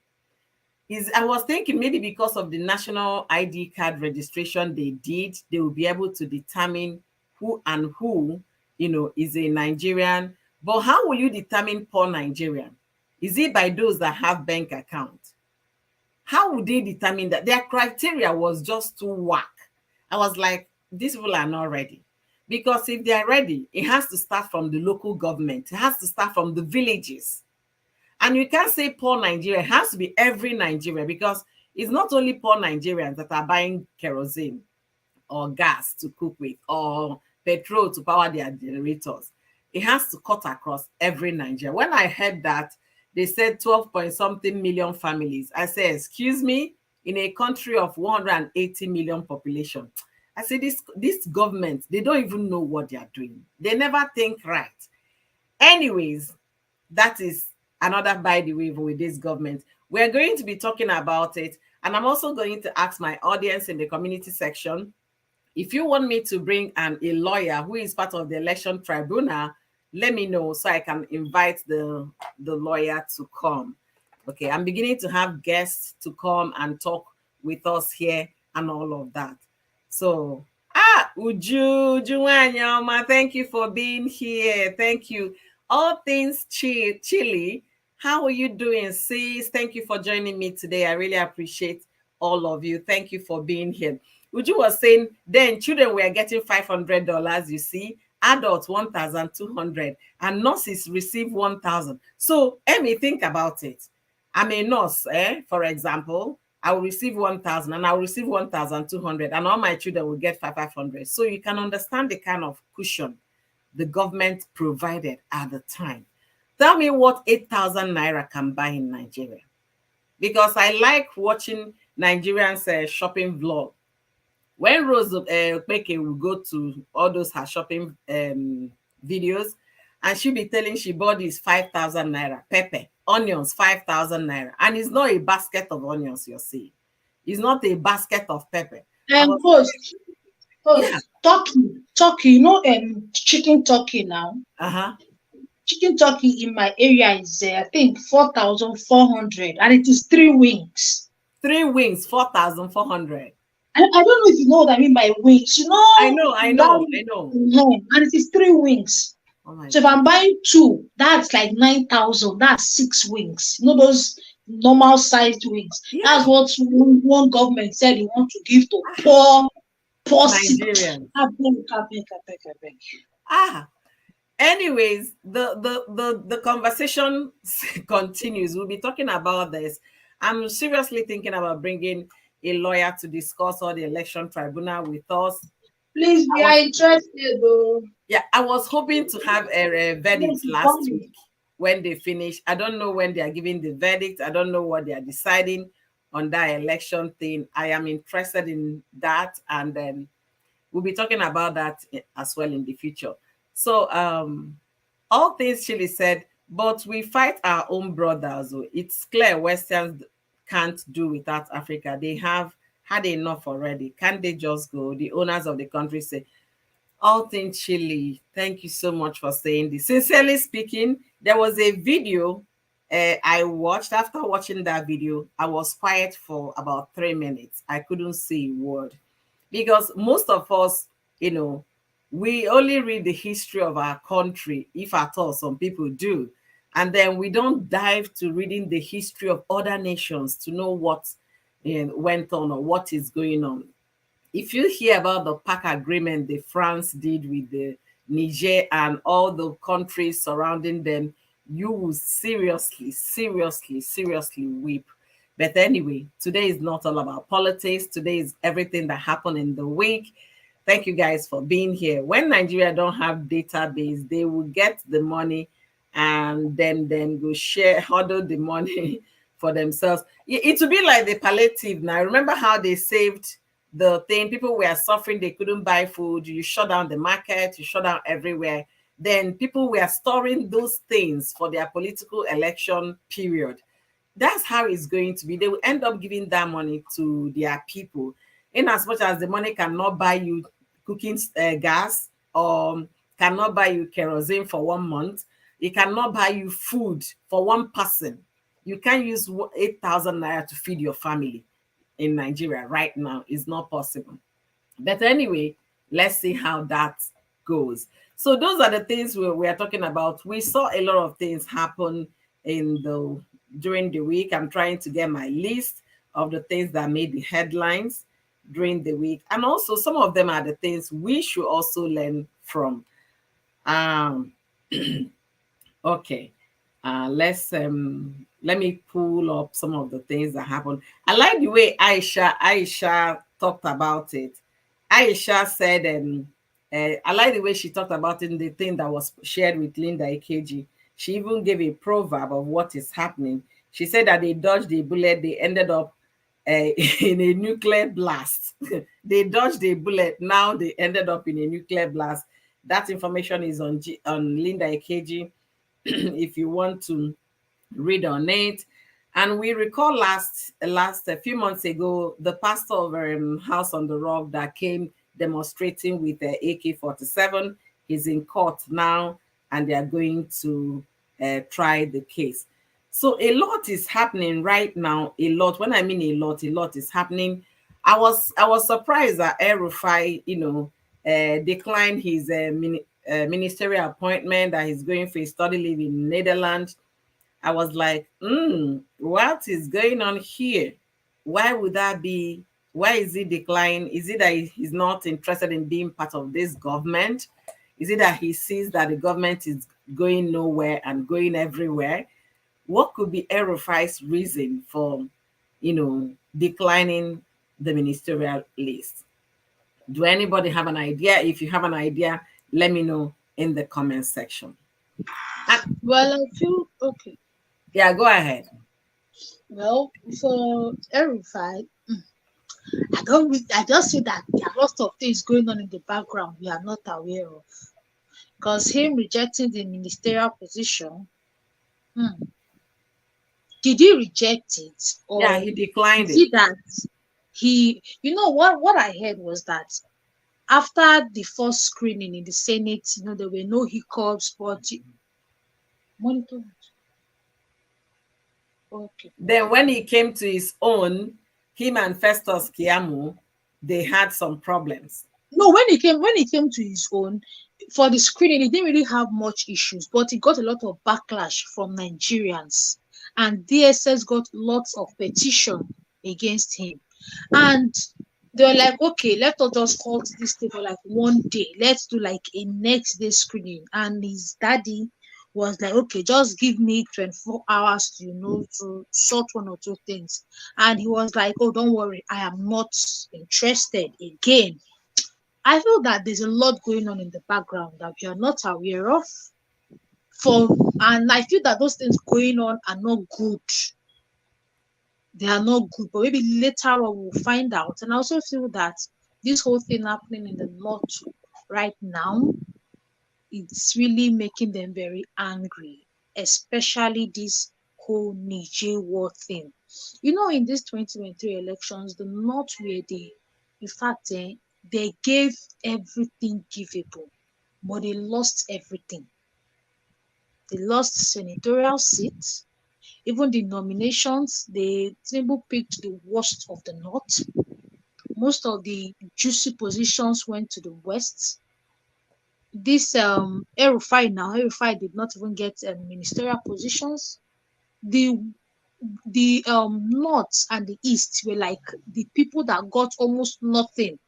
I was thinking maybe because of the national ID card registration they did, they will be able to determine who and who, is a Nigerian. But how will you determine poor Nigerian? Is it by those that have bank accounts? How would they determine that? Their criteria was just too whack. I was like, these people are not ready. Because if they are ready, it has to start from the local government. It has to start from the villages. And you can't say poor Nigeria. It has to be every Nigeria, because it's not only poor Nigerians that are buying kerosene or gas to cook with or petrol to power their generators. It has to cut across every Nigeria. When I heard that, they said 12 point something million families. I said, excuse me, in a country of 180 million population. I say this government, they don't even know what they are doing. They never think right. Anyways, that is another by the way with this government. We're going to be talking about it. And I'm also going to ask my audience in the community section, if you want me to bring a lawyer who is part of the election tribunal, let me know so I can invite the lawyer to come. Okay, I'm beginning to have guests to come and talk with us here and all of that. So, Uju Wanyama, thank you for being here. Thank you. All things chili. How are you doing, sis? Thank you for joining me today. I really appreciate all of you. Thank you for being here. Uju was saying then children were getting $500, you see, adults 1,200, and nurses receive 1,000. So let me think about it. I'm a nurse, for example. I will receive 1,000 and I will receive 1,200, and all my children will get 500. So you can understand the kind of cushion the government provided at the time. Tell me what 8,000 naira can buy in Nigeria. Because I like watching Nigerians shopping vlog. When Rose Okpeke will go to all those her shopping videos, and she'll be telling she bought this 5,000 naira pepper, onions 5,000 naira, and it's not a basket of onions you're seeing. It's not a basket of pepper. I And was, yeah, turkey, chicken turkey now. uh-huh. Chicken turkey in my area is, I think, 4,400, and it is 3 wings. 3 wings, 4,400. I don't know if you know what I mean by wings. I know, I That, know, I know. and it is 3 wings. Oh my So if God. I'm buying two, that's like 9,000. That's 6 wings. Those normal sized wings. That's Yeah, what one government said he want to give to poor sick. Nigerians. I beg, I beg, I beg, I beg. Ah, anyways, the conversation continues. We'll be talking about this. I'm seriously thinking about bringing a lawyer to discuss all the election tribunal with us. Please, I we was are interested though. Yeah, I was hoping to have a Yes, verdict it's last coming. week when they finish. I don't know when they are giving the verdict. I don't know what they are deciding on that election thing. I am interested in that, and then we'll be talking about that as well in the future. So, all things Chile said, but we fight our own brothers. Oh. It's clear Westerns can't do without Africa. They have had enough already. Can't they just go? The owners of the country say, all things Chile. Thank you so much for saying this. Sincerely speaking, there was a video I watched. After watching that video, I was quiet for about 3 minutes. I couldn't say a word because most of us, we only read the history of our country, if at all, some people do. And then we don't dive to reading the history of other nations to know what went on or what is going on. If you hear about the pact agreement the France did with the Niger and all the countries surrounding them, you will seriously, seriously, seriously weep. But anyway, today is not all about politics. Today is everything that happened in the week. Thank you guys for being here. When Nigeria don't have database, they will get the money and then go share, huddle the money for themselves. It will be like the palliative now. Remember how they saved the thing? People were suffering, they couldn't buy food. You shut down the market, you shut down everywhere. Then people were storing those things for their political election period. That's how it's going to be. They will end up giving that money to their people, in as much as the money cannot buy you cooking gas, or cannot buy you kerosene for 1 month. It cannot buy you food for one person. You can't use 8,000 naira to feed your family in Nigeria right now. It's not possible. But anyway, let's see how that goes. So those are the things we are talking about. We saw a lot of things happen in the during the week. I'm trying to get my list of the things that made the headlines during the week. And also some of them are the things we should also learn from. Um Okay. Let me pull up some of the things that happened. I like the way Aisha talked about it. Aisha said, I like the way she talked about it in the thing that was shared with Linda Ikeji. She even gave a proverb of what is happening. She said that they dodged the bullet, they ended up in a nuclear blast. They dodged a bullet. Now they ended up in a nuclear blast. That information is on Linda Ekeji if you want to read on it. And we recall last a few months ago, the pastor of House on the Rock that came demonstrating with the AK-47. He's in court now, and they are going to try the case. So a lot is happening right now. A lot. When I mean a lot is happening. I was surprised that El Rufai, declined his ministerial appointment, that he's going for a study leave in Netherlands. I was like, what is going on here? Why would that be? Why is he declining? Is it that he's not interested in being part of this government? Is it that he sees that the government is going nowhere and going everywhere? What could be Erufai's reason for, declining the ministerial list? Do anybody have an idea? If you have an idea, let me know in the comment section. And, Well, I feel okay. yeah, go ahead. Well, for Erufai, I just see that there are lots of things going on in the background we are not aware of. Because him rejecting the ministerial position, hmm, did he reject it, Yeah, or he declined is it. it that what I heard was that after the first screening in the Senate, there were no hiccups, but monitor. Okay. Then when he came to his own, him and Festus Kiamu, they had some problems. No, when he came to his own for the screening, he didn't really have much issues, but he got a lot of backlash from Nigerians, and DSS got lots of petition against him. And they were like, okay, let us just halt this thing for like one day. Let's do like a next day screening. And his daddy was like, okay, just give me 24 hours to sort one or two things. And he was like, oh, don't worry, I am not interested again. I feel that there's a lot going on in the background that we are not aware of. And I feel that those things going on are not good. They are not good, but maybe later on we'll find out. And I also feel that this whole thing happening in the north right now, it's really making them very angry, especially this whole Niger war thing. In these 2023 elections, the north were in fact, they gave everything givable, but they lost everything. They lost senatorial seats, even the nominations. The Tinubu picked the worst of the north. Most of the juicy positions went to the west. This El Rufai did not even get ministerial positions. The north and the east were like the people that got almost nothing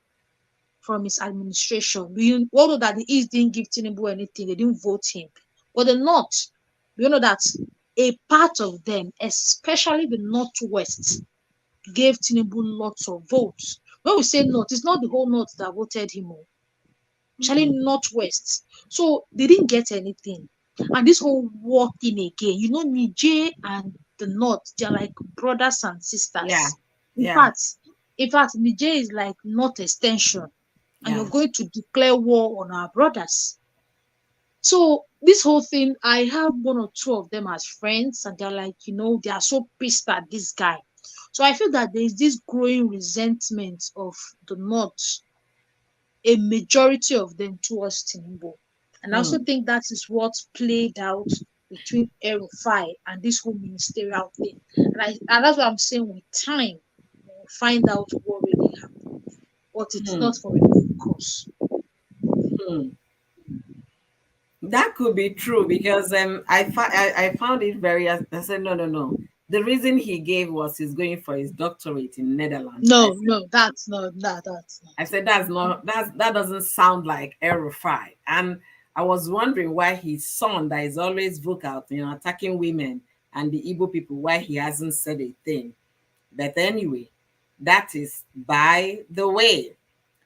from his administration. Although that the East didn't give Tinubu anything, they didn't vote him. But the North, that a part of them, especially the Northwest, gave Tinubu lots of votes. When we say North, it's not the whole North that voted him, especially Northwest. So they didn't get anything. And this whole war thing again, Niger and the North, they're like brothers and Yeah, sisters. In yeah, fact, Niger is like North extension, and yeah. you're going to declare war on our brothers. So this whole thing, I have one or two of them as friends, and they're like, they are so pissed at this guy. So I feel that there's this growing resentment of the North, a majority of them towards Tinubu. And I also Hmm. think that is what played out between El-Rufai and this whole ministerial thing. And that's what I'm saying, with time, we'll find out what really happened. But it's Hmm. not for a good cause. Hmm. That could be true because I found it very. I said no, no, no. The reason he gave was he's going for his doctorate in Netherlands. No, no, that's I not. said that doesn't sound like Erufai. And I was wondering why his son, that is always vocal, attacking women and the Igbo people, why he hasn't said a thing. But anyway, that is by the way.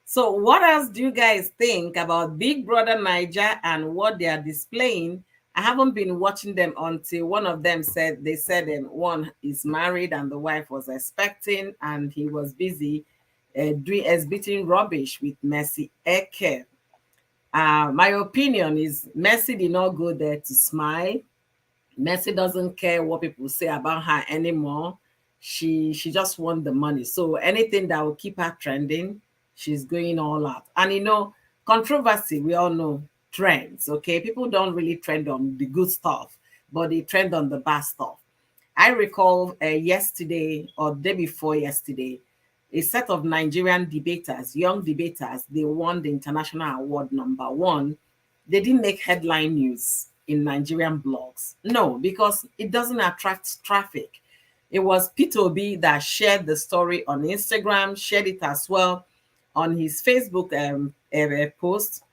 So, what else do you guys think about Big Brother Niger and what they are displaying I haven't been watching them until one of them said they said one is married and the wife was expecting, and he was busy doing exhibiting rubbish with Mercy Eke. My opinion is Mercy did not go there to smile. Mercy doesn't care what people say about her anymore. She just wants the money. So anything that will keep her trending, she's going all out. And controversy, we all know trends, okay? People don't really trend on the good stuff, but they trend on the bad stuff. I recall yesterday or day before yesterday, a set of Nigerian debaters, young debaters, they won the international award number one. They didn't make headline news in Nigerian blogs. No, because it doesn't attract traffic. It was Peter Obi that shared the story on Instagram, shared it as well on his Facebook post.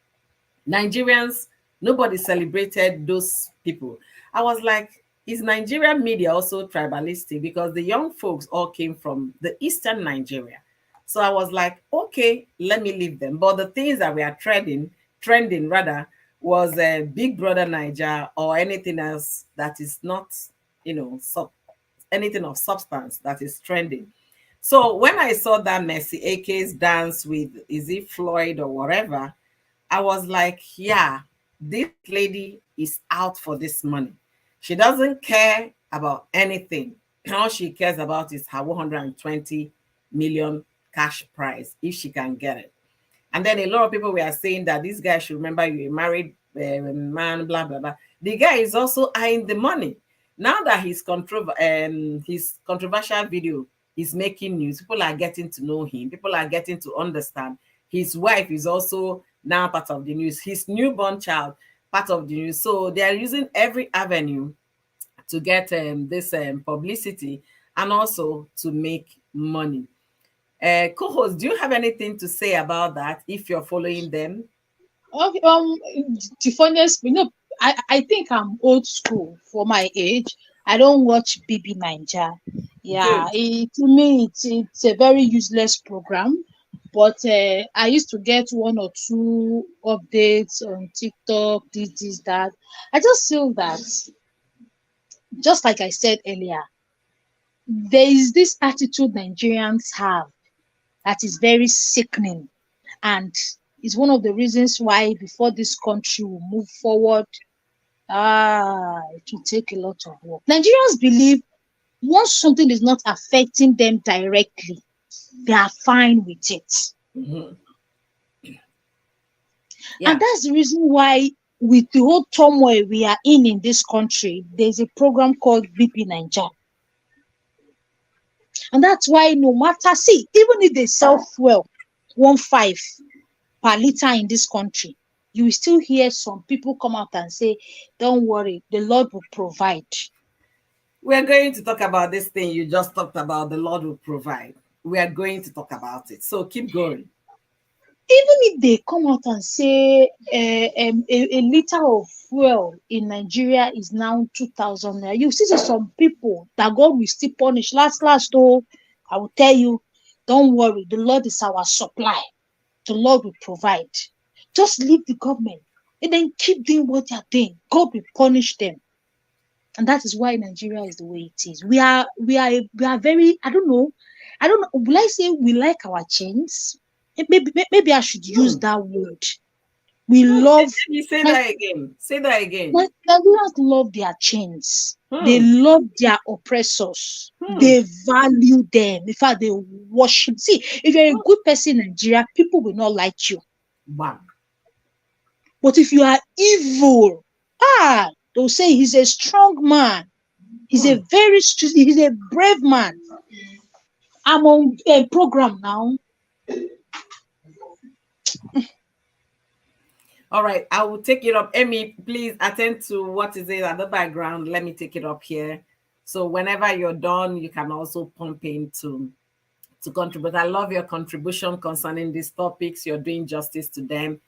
Nigerians, nobody celebrated those people. I was like, is Nigerian media also tribalistic? Because the young folks all came from the eastern Nigeria. So I was like, okay, let me leave them. But the things that we are trending rather, was Big Brother Niger or anything else that is not, anything of substance that is trending. So when I saw that Mercy Ake's dance with, is it Floyd or whatever, I was like, yeah, this lady is out for this money. She doesn't care about anything. All she cares about is her 120 million cash prize if she can get it. And then a lot of people were saying that this guy should remember you're a married man, blah, blah, blah. The guy is also eyeing the money. Now that his controversial video is making news, people are getting to know him. People are getting to understand. His wife is also now part of the news. His newborn child, part of the news. So they are using every avenue to get this publicity and also to make money. Co-host, do you have anything to say about that if you're following them? Okay, the funniest, I think I'm old school for my age. I don't watch BB Ninja. Yeah, Good. to me, it's a very useless program. But I used to get one or two updates on TikTok, this, that. I just feel that, just like I said earlier, there is this attitude Nigerians have that is very sickening, and is one of the reasons why before this country will move forward, it will take a lot of work. Nigerians believe once something is not affecting them directly, they are fine with it. Mhm. And Yeah. that's the reason why, with the whole turmoil we are in this country, there's a program called BP Niger. And that's why, no matter, see, even if they sell fuel 1.5 per liter in this country, you will still hear some people come out and say, don't worry, the Lord will provide. We're going to talk about this thing you just talked about, the Lord will provide. We are going to talk about it. So keep going. Even if they come out and say a liter of fuel in Nigeria is now 2,000 naira, you see some people that God will still punish. Last, though, I will tell you, don't worry, the Lord is our supply. The Lord will provide. Just leave the government and then keep doing what they're doing. God will punish them. And that is why Nigeria is the way it is. We are very, I don't know, will I say we like our chains? Maybe I should use Hmm. that word. We Hmm. love, You say like, that again. Say that again. Nigerians love their chains. They Hmm. love their oppressors. Hmm. They value them. In fact, they worship. See, if you're a good person in Nigeria, people will not like you. Wow. But if you are evil, they'll say he's a strong man. Hmm. He's a brave man. I'm on a program now. All right. I will take it up. Emmy, please attend to what is it at the background. Let me take it up here. So whenever you're done, you can also pump in to contribute. I love your contribution concerning these topics. You're doing justice to them.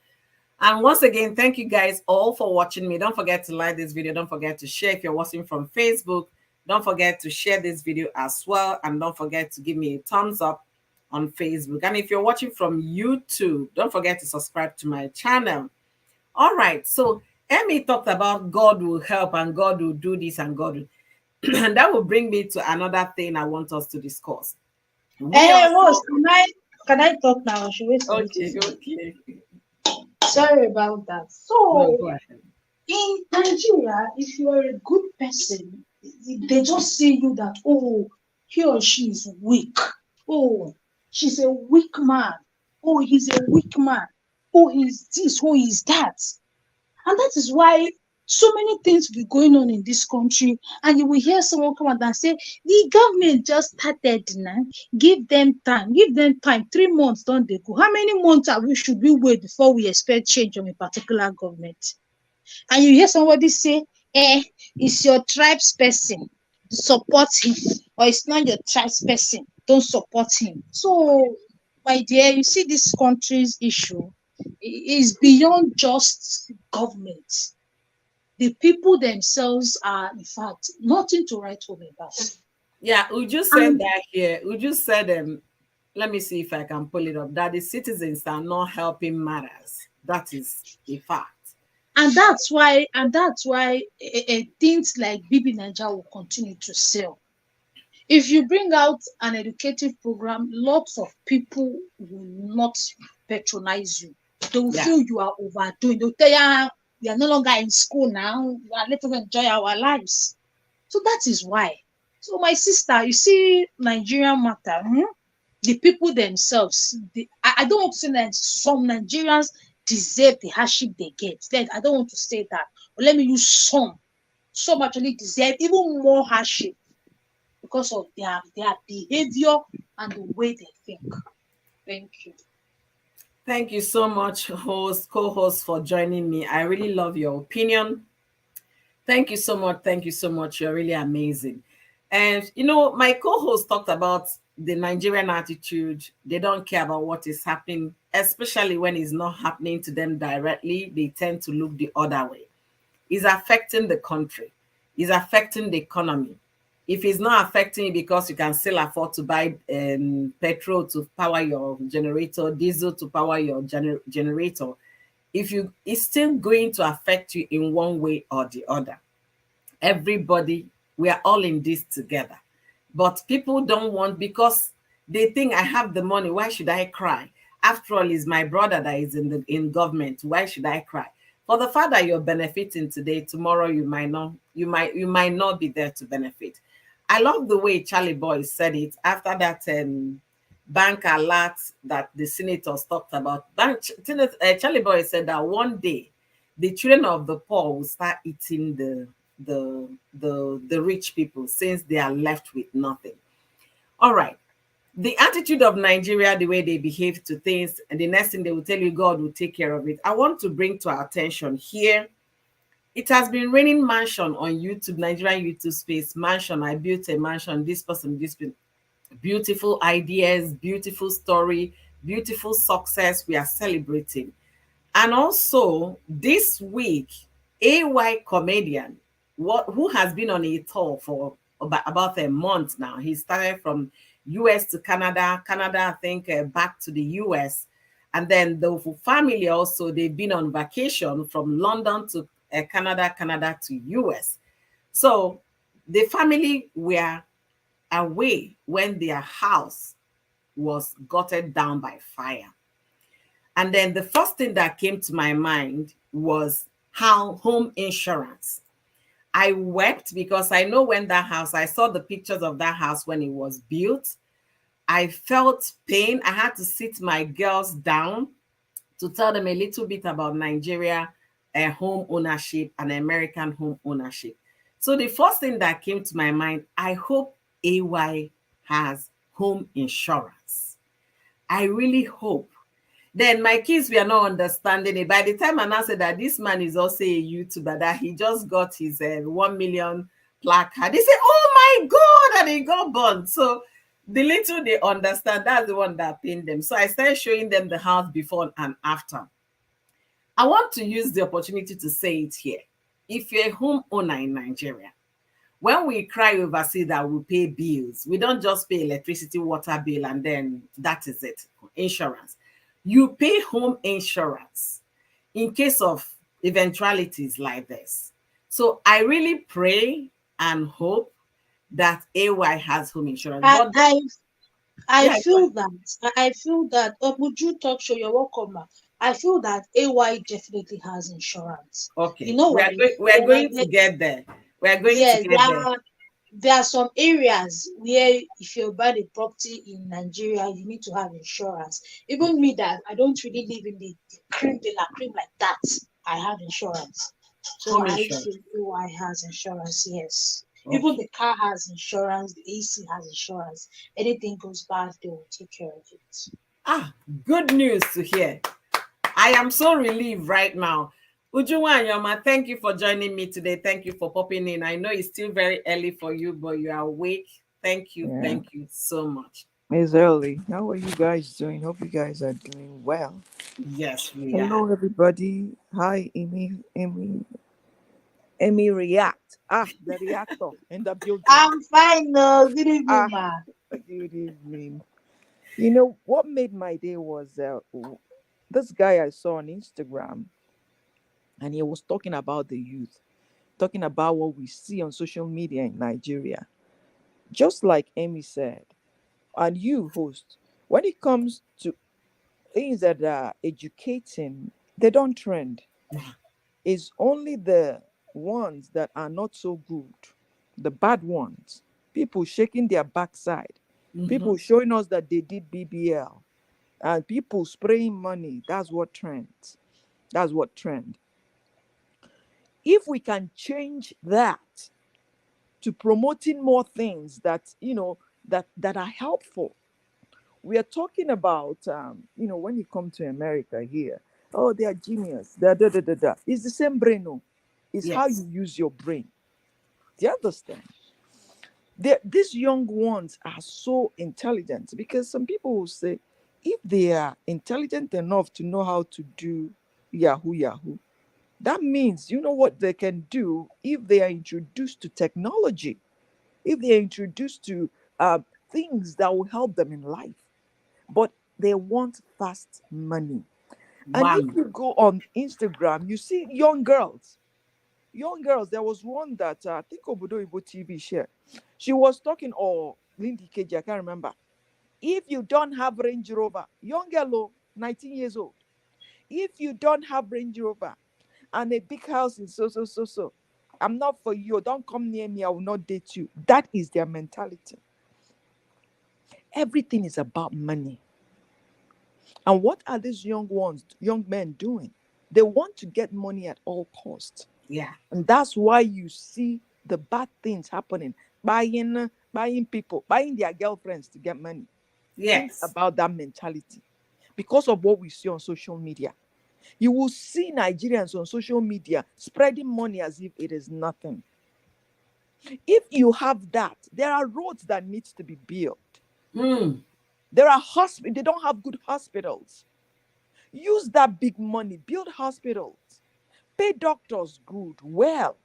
And once again, thank you guys all for watching me. Don't forget to like this video. Don't forget to share if you're watching from Facebook. Don't forget to share this video as well. And don't forget to give me a thumbs up on Facebook. And if you're watching from YouTube, don't forget to subscribe to my channel. All right. So Emmy talked about God will help and God will do this and God will, and that will bring me to another thing I want us to discuss. We Rose, also, can I talk now? Or should we wait for you to okay, finish? okay. Sorry about that. No, So go ahead. in Nigeria, if you are a good person, they just see you that, oh, he or she is weak. Oh, she's a weak man. Oh, he's a weak man. Oh, he's this, oh, he's that. And that is why so many things will be going on in this country. And you will hear someone come out and say, the government just started now. Give them time. Give them time. 3 months, don't they go? How many months should we wait before we expect change from a particular government? And you hear somebody say, it's your tribe's person, support him, or it's not your tribe's person, don't support him. So, my dear, you see, this country's issue is beyond just government. The people themselves are, in fact, nothing to write home about. Yeah, Uju said And that here. Uju said, let me see if I can pull it up, that the citizens are not helping matters. That is a fact. and that's why things like Bibi Nigeria will continue to sell. If you bring out an educative program, lots of people will not patronize you. They will Yeah. feel you are overdoing. They'll tell you, we are no longer in school now. Let us enjoy our lives. So that is why. So my sister, you see, Nigerian matter. The people themselves. I don't want to say that some Nigerians deserve the hardship they get. I don't want to say that. But let me use some. Some actually deserve even more hardship because of their behavior and the way they think. Thank you. Thank you so much, co-host, for joining me. I really love your opinion. Thank you so much. Thank you so much. You're really amazing. And my co-host talked about the Nigerian attitude. They don't care about what is happening, especially when it's not happening to them directly. They tend to look the other way. It's affecting the country. It's affecting the economy. If it's not affecting it because you can still afford to buy petrol to power your generator, diesel to power your generator, it's still going to affect you in one way or the other. Everybody, we are all in this together. But people don't want, because they think I have the money, why should I cry? After all, it's my brother that is in government. Why should I cry? For the fact that you're benefiting today, tomorrow you might not be there to benefit. I love the way Charlie Boy said it after that bank alert that the senators talked about. Charlie Boy said that one day the children of the poor will start eating the rich people, since they are left with nothing. All right. The attitude of Nigeria, the way they behave to things, and the next thing they will tell you, God will take care of it. I want to bring to our attention here. It has been raining mansion on YouTube, Nigerian YouTube space. Mansion, I built a mansion. This person, this person, beautiful ideas, beautiful story, beautiful success. We are celebrating. And also this week, AY comedian, who has been on a tour for about a month now. He started from US to Canada, I think, back to the US. And then the family also, they've been on vacation from London to Canada to US. So the family were away when their house was gutted down by fire. And then the first thing that came to my mind was how home insurance. I wept because I know when that house, I saw the pictures of that house when it was built. I felt pain. I had to sit my girls down to tell them a little bit about Nigeria home ownership and American home ownership. So the first thing that came to my mind, I hope AY has home insurance. I really hope. Then my kids were not understanding it. By the time I now said that this man is also a YouTuber, that he just got his 1 million placard, they say, "Oh my God!" and he got burned. So the little they understand, that's the one that pained them. So I started showing them the house before and after. I want to use the opportunity to say it here. If you're a homeowner in Nigeria, when we cry overseas that we pay bills, we don't just pay electricity, water bill, and then that is it. Insurance. You pay home insurance in case of eventualities like this. So I really pray and hope that AY has home insurance. I But I I yeah, feel that I feel that would you talk show you're welcome, ma. I feel that AY definitely has insurance. You okay, know why? we are going to get there. We are going to Yes, get there. there are some areas where if you're buying a property in Nigeria, you need to have insurance. Even Okay, me that I don't really live in the cream de la cream like that, I have insurance. So home I insurance. feel AY has insurance, yes. Even Okay. the car has insurance, the AC has insurance. Anything goes bad, they will take care of it. Ah, good news to hear. I am so relieved right now. Ujunwa Yoma, thank you for joining me today. Thank you for popping in. I know it's still very early for you, but you are awake. Yeah, thank you so much. it's early. How are you guys doing? Hope you guys are doing well. Yes, we are. Hello, everybody. Hi, Amy React. The reactor in the building. I'm fine, no. Good evening, Ah, ma. good evening. You know what made my day was this guy I saw on Instagram, and he was talking about the youth, talking about what we see on social media in Nigeria. Just like Amy said, and you host, when it comes to things that are educating, they don't trend. It's only the ones that are not so good, the bad ones, people shaking their backside, Mhm. people showing us that they did BBL, and people spraying money. That's what trends. That's what trend. If we can change that to promoting more things that that are helpful. We are talking about when you come to America here, oh, they are genius, da. It's the same brain. No, it's how Yes. you use your brain. Do you understand? These young ones are so intelligent, because some people will say if they are intelligent enough to know how to do yahoo, that means you know what they can do if they are introduced to technology, if they are introduced to things that will help them in life. But they want fast money. And if One. you go on Instagram, you see young girls. Young girls. There was one that I think Obodo Ibo TV shared. She was talking, or Lindy KJ, I can't remember. If you don't have Range Rover, young girl, 19 years old. If you don't have Range Rover and a big house in so, I'm not for you. Don't come near me. I will not date you. That is their mentality. Everything is about money. And what are these young men doing? They want to get money at all costs. Yeah. And that's why you see the bad things happening. Buying people, buying their girlfriends to get money. Think Yes. about that mentality. Because of what we see on social media. You will see Nigerians on social media spreading money as if it is nothing. If you have that, there are roads that needs to be built. Mm. There are hospitals, they don't have good hospitals. Use that big money, build hospitals, pay doctors good, well.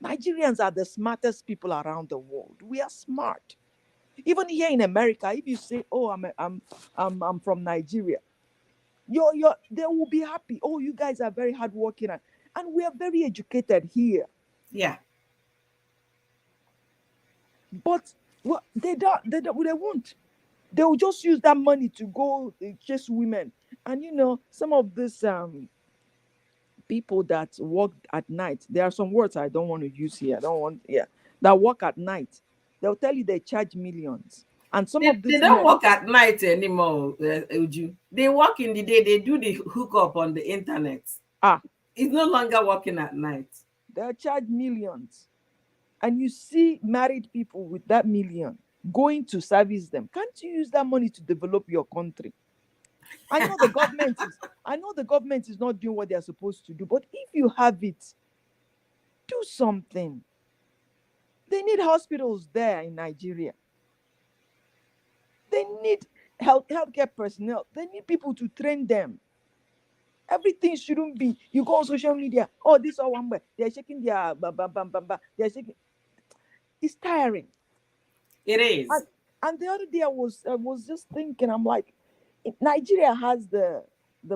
Nigerians are the smartest people around the world. We are smart. Even here in America, if you say, "Oh, I'm from Nigeria," they will be happy. Oh, you guys are very hardworking, and we are very educated here. Yeah. But well, they won't. They will just use that money to go chase women. And some of these people that work at night, there are some words I don't want to use here. I don't want, yeah, that work at night. They'll tell you they charge millions. And some of They these don't men, work at night anymore, Uju. They work in the day. They do the hookup on the internet. ah, It's no longer working at night. they'll charge millions. And you see married people with that million going to service them. Can't you use that money to develop your country? I know the government is not doing what they're supposed to do, but if you have it, do something. They need hospitals there in Nigeria. They need healthcare personnel. They need people to train them. Everything shouldn't be you go on social media. Oh, this or one way. They're shaking their bam bam bam bam bam. They're shaking. It's tiring. It is. And the other day I was just thinking, I'm like, Nigeria has the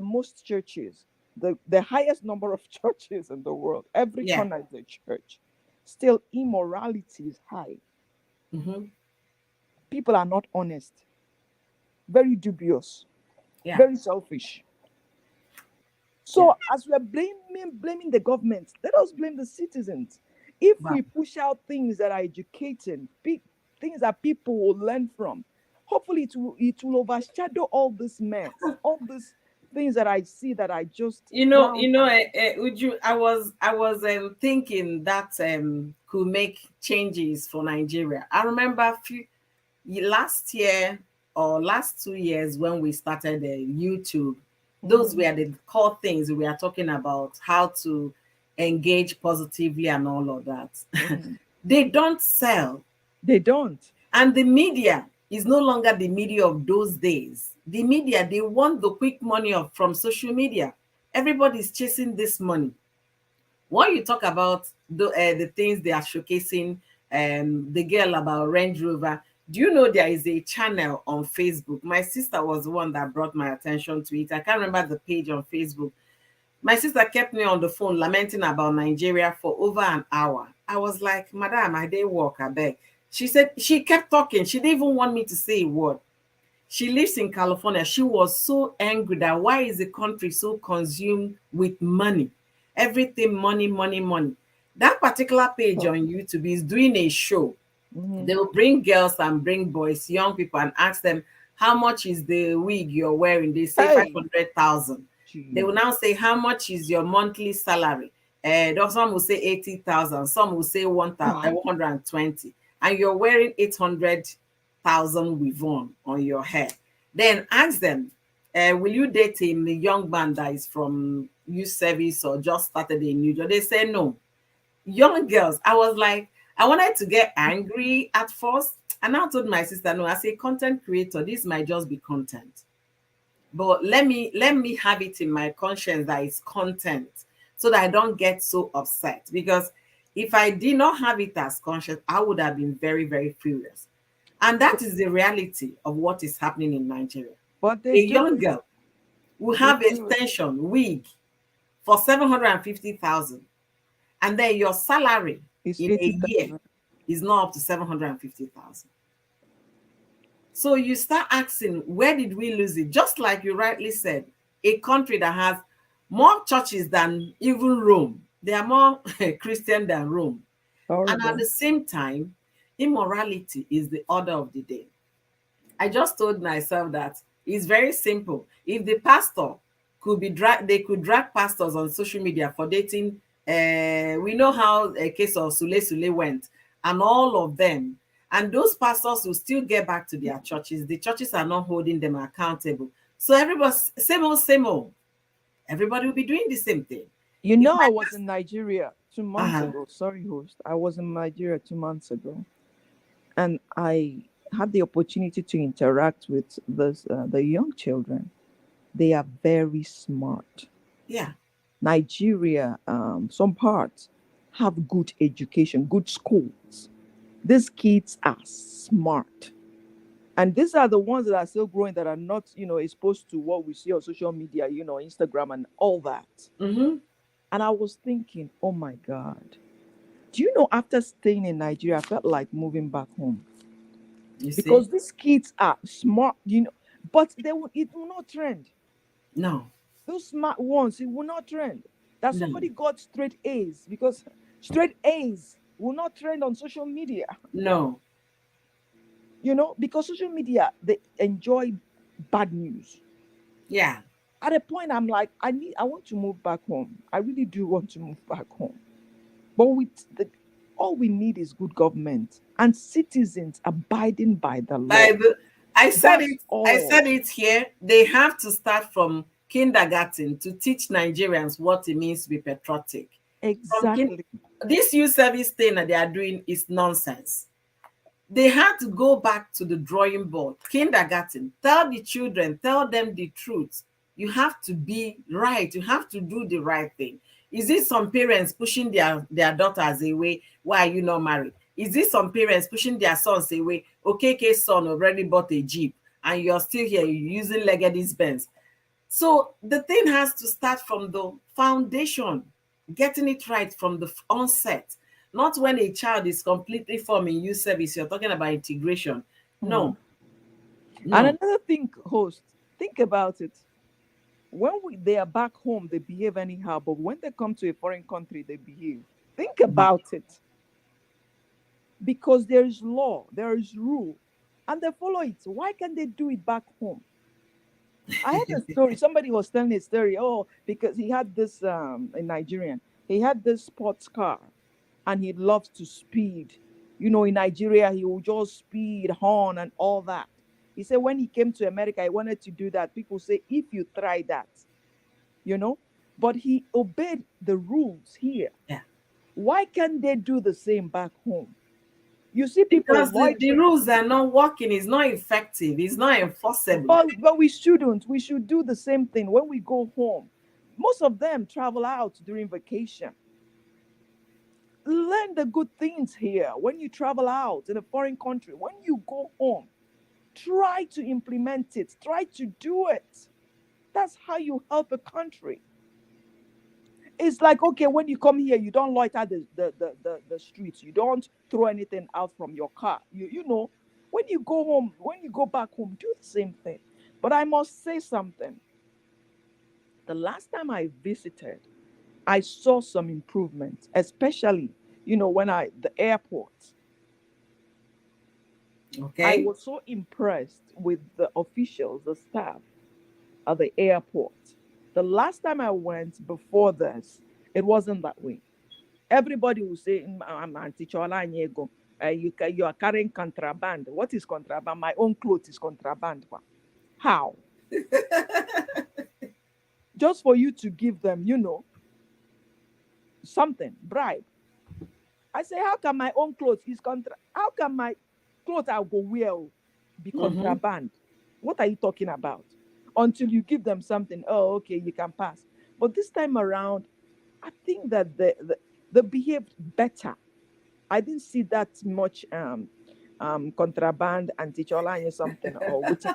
most churches, the highest number of churches in the world. Every Yeah. corner is a church. Still, immorality is high. Mm-hmm. People are not honest, very dubious, Yeah. very selfish. Yeah. So, as we are blaming the government, let us blame the citizens. If Wow. we push out things that are educating, things that people will learn from, hopefully it will overshadow all this mess, all these things that I see that I just frown at. Would you? I was thinking that could make changes for Nigeria. I remember last year or last 2 years when we started YouTube. Those Mhm, were the core things we are talking about: how to engage positively and all of that. mhm. They don't sell, They don't. and the media is no longer the media of those days. The media, they want the quick money from social media. Everybody's chasing this money. When you talk about the things they are showcasing, the girl about Range Rover, do you know there is a channel on Facebook? My sister was the one that brought my attention to it. I can't remember the page on Facebook. My sister kept me on the phone lamenting about Nigeria for over an hour. I was like, Madam, I didn't work, I beg. She said, she kept talking. She didn't even want me to say a word. She lives in California. She was so angry that why is the country so consumed with money? Everything money, money, money. That particular page Oh, on YouTube is doing a show. mhm. They will bring girls and bring boys, young people, and ask them, how much is the wig you're wearing? They say Hey, 500,000. They will Jesus. now say, how much is your monthly salary? Some will say 80,000, some will say 120, and you're wearing 800,000 with on your hair. Then ask them, will you date a young man that is from youth service or just started a new job? They say no. Young girls. I was like, I wanted to get angry at first. And I told my sister, no, as a content creator, this might just be content. But let me have it in my conscience that it's content so that I don't get so upset. Because if I did not have it as conscience, I would have been very, very furious. And that is the reality of what is happening in Nigeria. But they A do young it. girl will They have do it. extension wig for 750,000, and then your salary It's in a year 80,000. is not up to 750,000. So you start asking, where did we lose it? Just like you rightly said, a country that has more churches than even Rome. They are more Christian than Rome. And at Horrible. the same time, immorality is the order of the day. I just told myself that it's very simple. If the pastor could be they could drag pastors on social media for dating. We know how a case of Sule Sule went, and all of them. And those pastors will still get back to their churches. The churches are not holding them accountable. So everybody, same old, same old. Everybody will be doing the same thing. You If know, my I was in Nigeria 2 months uh ago. Sorry, host. I was in Nigeria 2 months ago, and I had the opportunity to interact with the young children. They are very smart. yeah, Nigeria, some parts have good education, good schools. These kids are smart. And these are the ones that are still growing that are not, exposed to what we see on social media, Instagram and all that. mm-hmm. And I was thinking, oh my God, do you know, after staying in Nigeria, I felt like moving back home You see, because these kids are smart, but it will not trend. no, Those smart ones, it will not trend. That no, somebody got straight A's, because straight A's will not trend on social media, no, because social media, they enjoy bad news. yeah. At a point, I'm like, I want to move back home. I really do want to move back home. But all we need is good government and citizens abiding by the law. Bible. That's I all. said it here. They have to start from kindergarten to teach Nigerians what it means to be patriotic. From Exactly. this youth service thing that they are doing is nonsense. They had to go back to the drawing board, kindergarten, tell the children, tell them the truth. You have to be right. You have to do the right thing. Is it some parents pushing their daughters away? Why are you not married? Is it some parents pushing their sons away? Okay, son already bought a Jeep and you're still here, you're using Legacy's Benz. So the thing has to start from the foundation, getting it right from the onset. Not when a child is completely forming youth service, you're talking about integration. Mm. No, And no. another thing, host, think about it. When they are back home, they behave anyhow, but when they come to a foreign country, they behave. Think Wow. about it. Because there is law, there is rule, and they follow it. Why can't they do it back home? I had a story. Somebody was telling a story. Oh, because he had this a Nigerian. He had this sports car, and he loves to speed. You know, in Nigeria, he would just speed, horn, and all that. He said when he came to America, he wanted to do that. People say if you try that, you know, but he obeyed the rules here. Yeah. Why can't they do the same back home? You see people Because the loitering. rules are not working, it's not effective, it's not enforceable. But we shouldn't. We should do the same thing when we go home. Most of them travel out during vacation. Learn the good things here when you travel out in a foreign country. When you go home, try to implement it. Try to do it. That's how you help a country. It's like, okay, when you come here, you don't loiter the streets. You don't throw anything out from your car. You know, when you go home, when you go back home, do the same thing. But I must say something. The last time I visited, I saw some improvement, especially, when the airport. I Okay. was so impressed with the officials, the staff at the airport. The last time I went before this, it wasn't that way. Everybody will say, I'm Auntie Chola Anyego. You are carrying contraband. What is contraband? My own clothes is contraband. How? Just for you to give them, something, bribe. I say, how can my own clothes is how can my clothes I'll go wear be Mm-hmm. contraband? What are you talking about? Until you give them something, oh, okay, you can pass. But this time around, I think that they behaved better. I didn't see that much contraband and teacher something or waiting.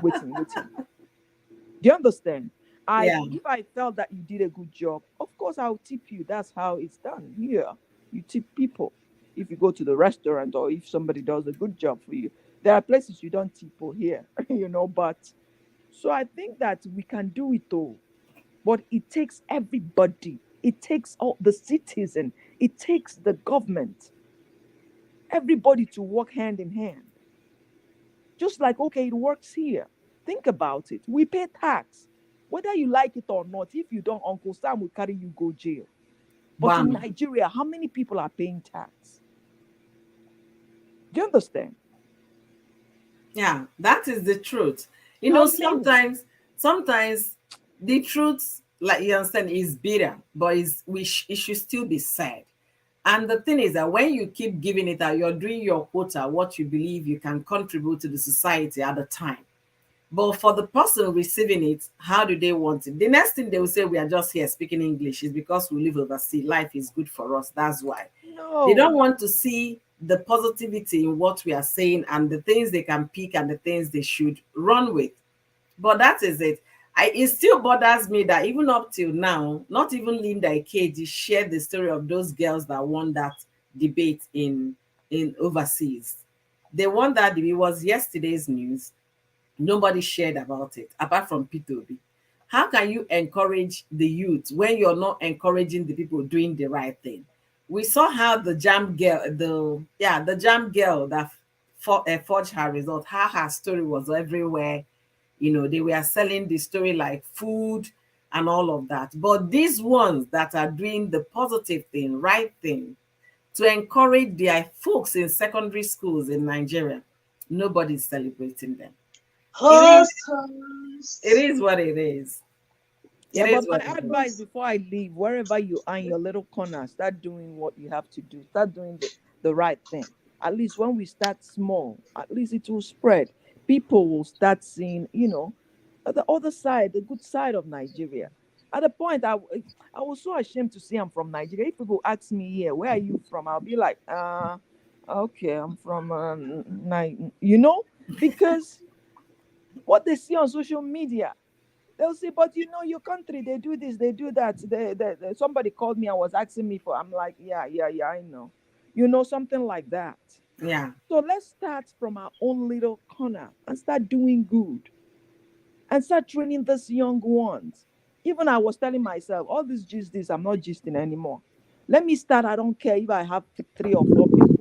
Do you understand? Yeah. If I felt that you did a good job, of course I'll tip you. That's how it's done here. You tip people. If you go to the restaurant or if somebody does a good job for you, there are places you don't tip people here, But so I think that we can do it all, but it takes everybody. It takes all the citizen. It takes the government. Everybody to work hand in hand. Just like, okay, it works here. Think about it. We pay tax. Whether you like it or not, if you don't, Uncle Sam will carry you go jail. But in Bam. Nigeria, how many people are paying tax? Do you understand? Yeah, that is the truth. How many? Sometimes the truth, like you understand, is bitter, but it should still be said. And the thing is that when you keep giving it out, you're doing your quota, what you believe you can contribute to the society at the time. But for the person receiving it, how do they want it? The next thing they will say, we are just here speaking English, is because we live overseas. Life is good for us. That's why. They don't No. want to see the positivity in what we are saying and the things they can pick and the things they should run with. But that is it. It still bothers me that even up till now, not even Linda Ikeji shared the story of those girls that won that debate in overseas. They won that debate. It was yesterday's news. Nobody shared about it apart from P2B. How can you encourage the youth when you're not encouraging the people doing the right thing? We saw how the jam girl that forged her result, how her story was everywhere. They were selling the story like food and all of that. But these ones that are doing the positive thing, right thing, to encourage their folks in secondary schools in Nigeria, nobody's celebrating them. It is Host, it host. is what it is. It Yeah, is but my what it is. advice before I leave, wherever you are in your little corner, start doing what you have to do. Start doing the right thing. At least when we start small, at least it will spread. People will start seeing, the other side, the good side of Nigeria. At a point, I was so ashamed to say I'm from Nigeria. If people ask me here, where are you from? I'll be like, okay, I'm from, because what they see on social media. They'll say, but your country, they do this, they do that. Somebody called me and was asking me for, I'm like, yeah, yeah, yeah, I know. Something like that. Yeah. So let's start from our own little corner and start doing good and start training these young ones. Even I was telling myself, all these this, I'm not gisting anymore. Let me start. I don't care if I have three or four people.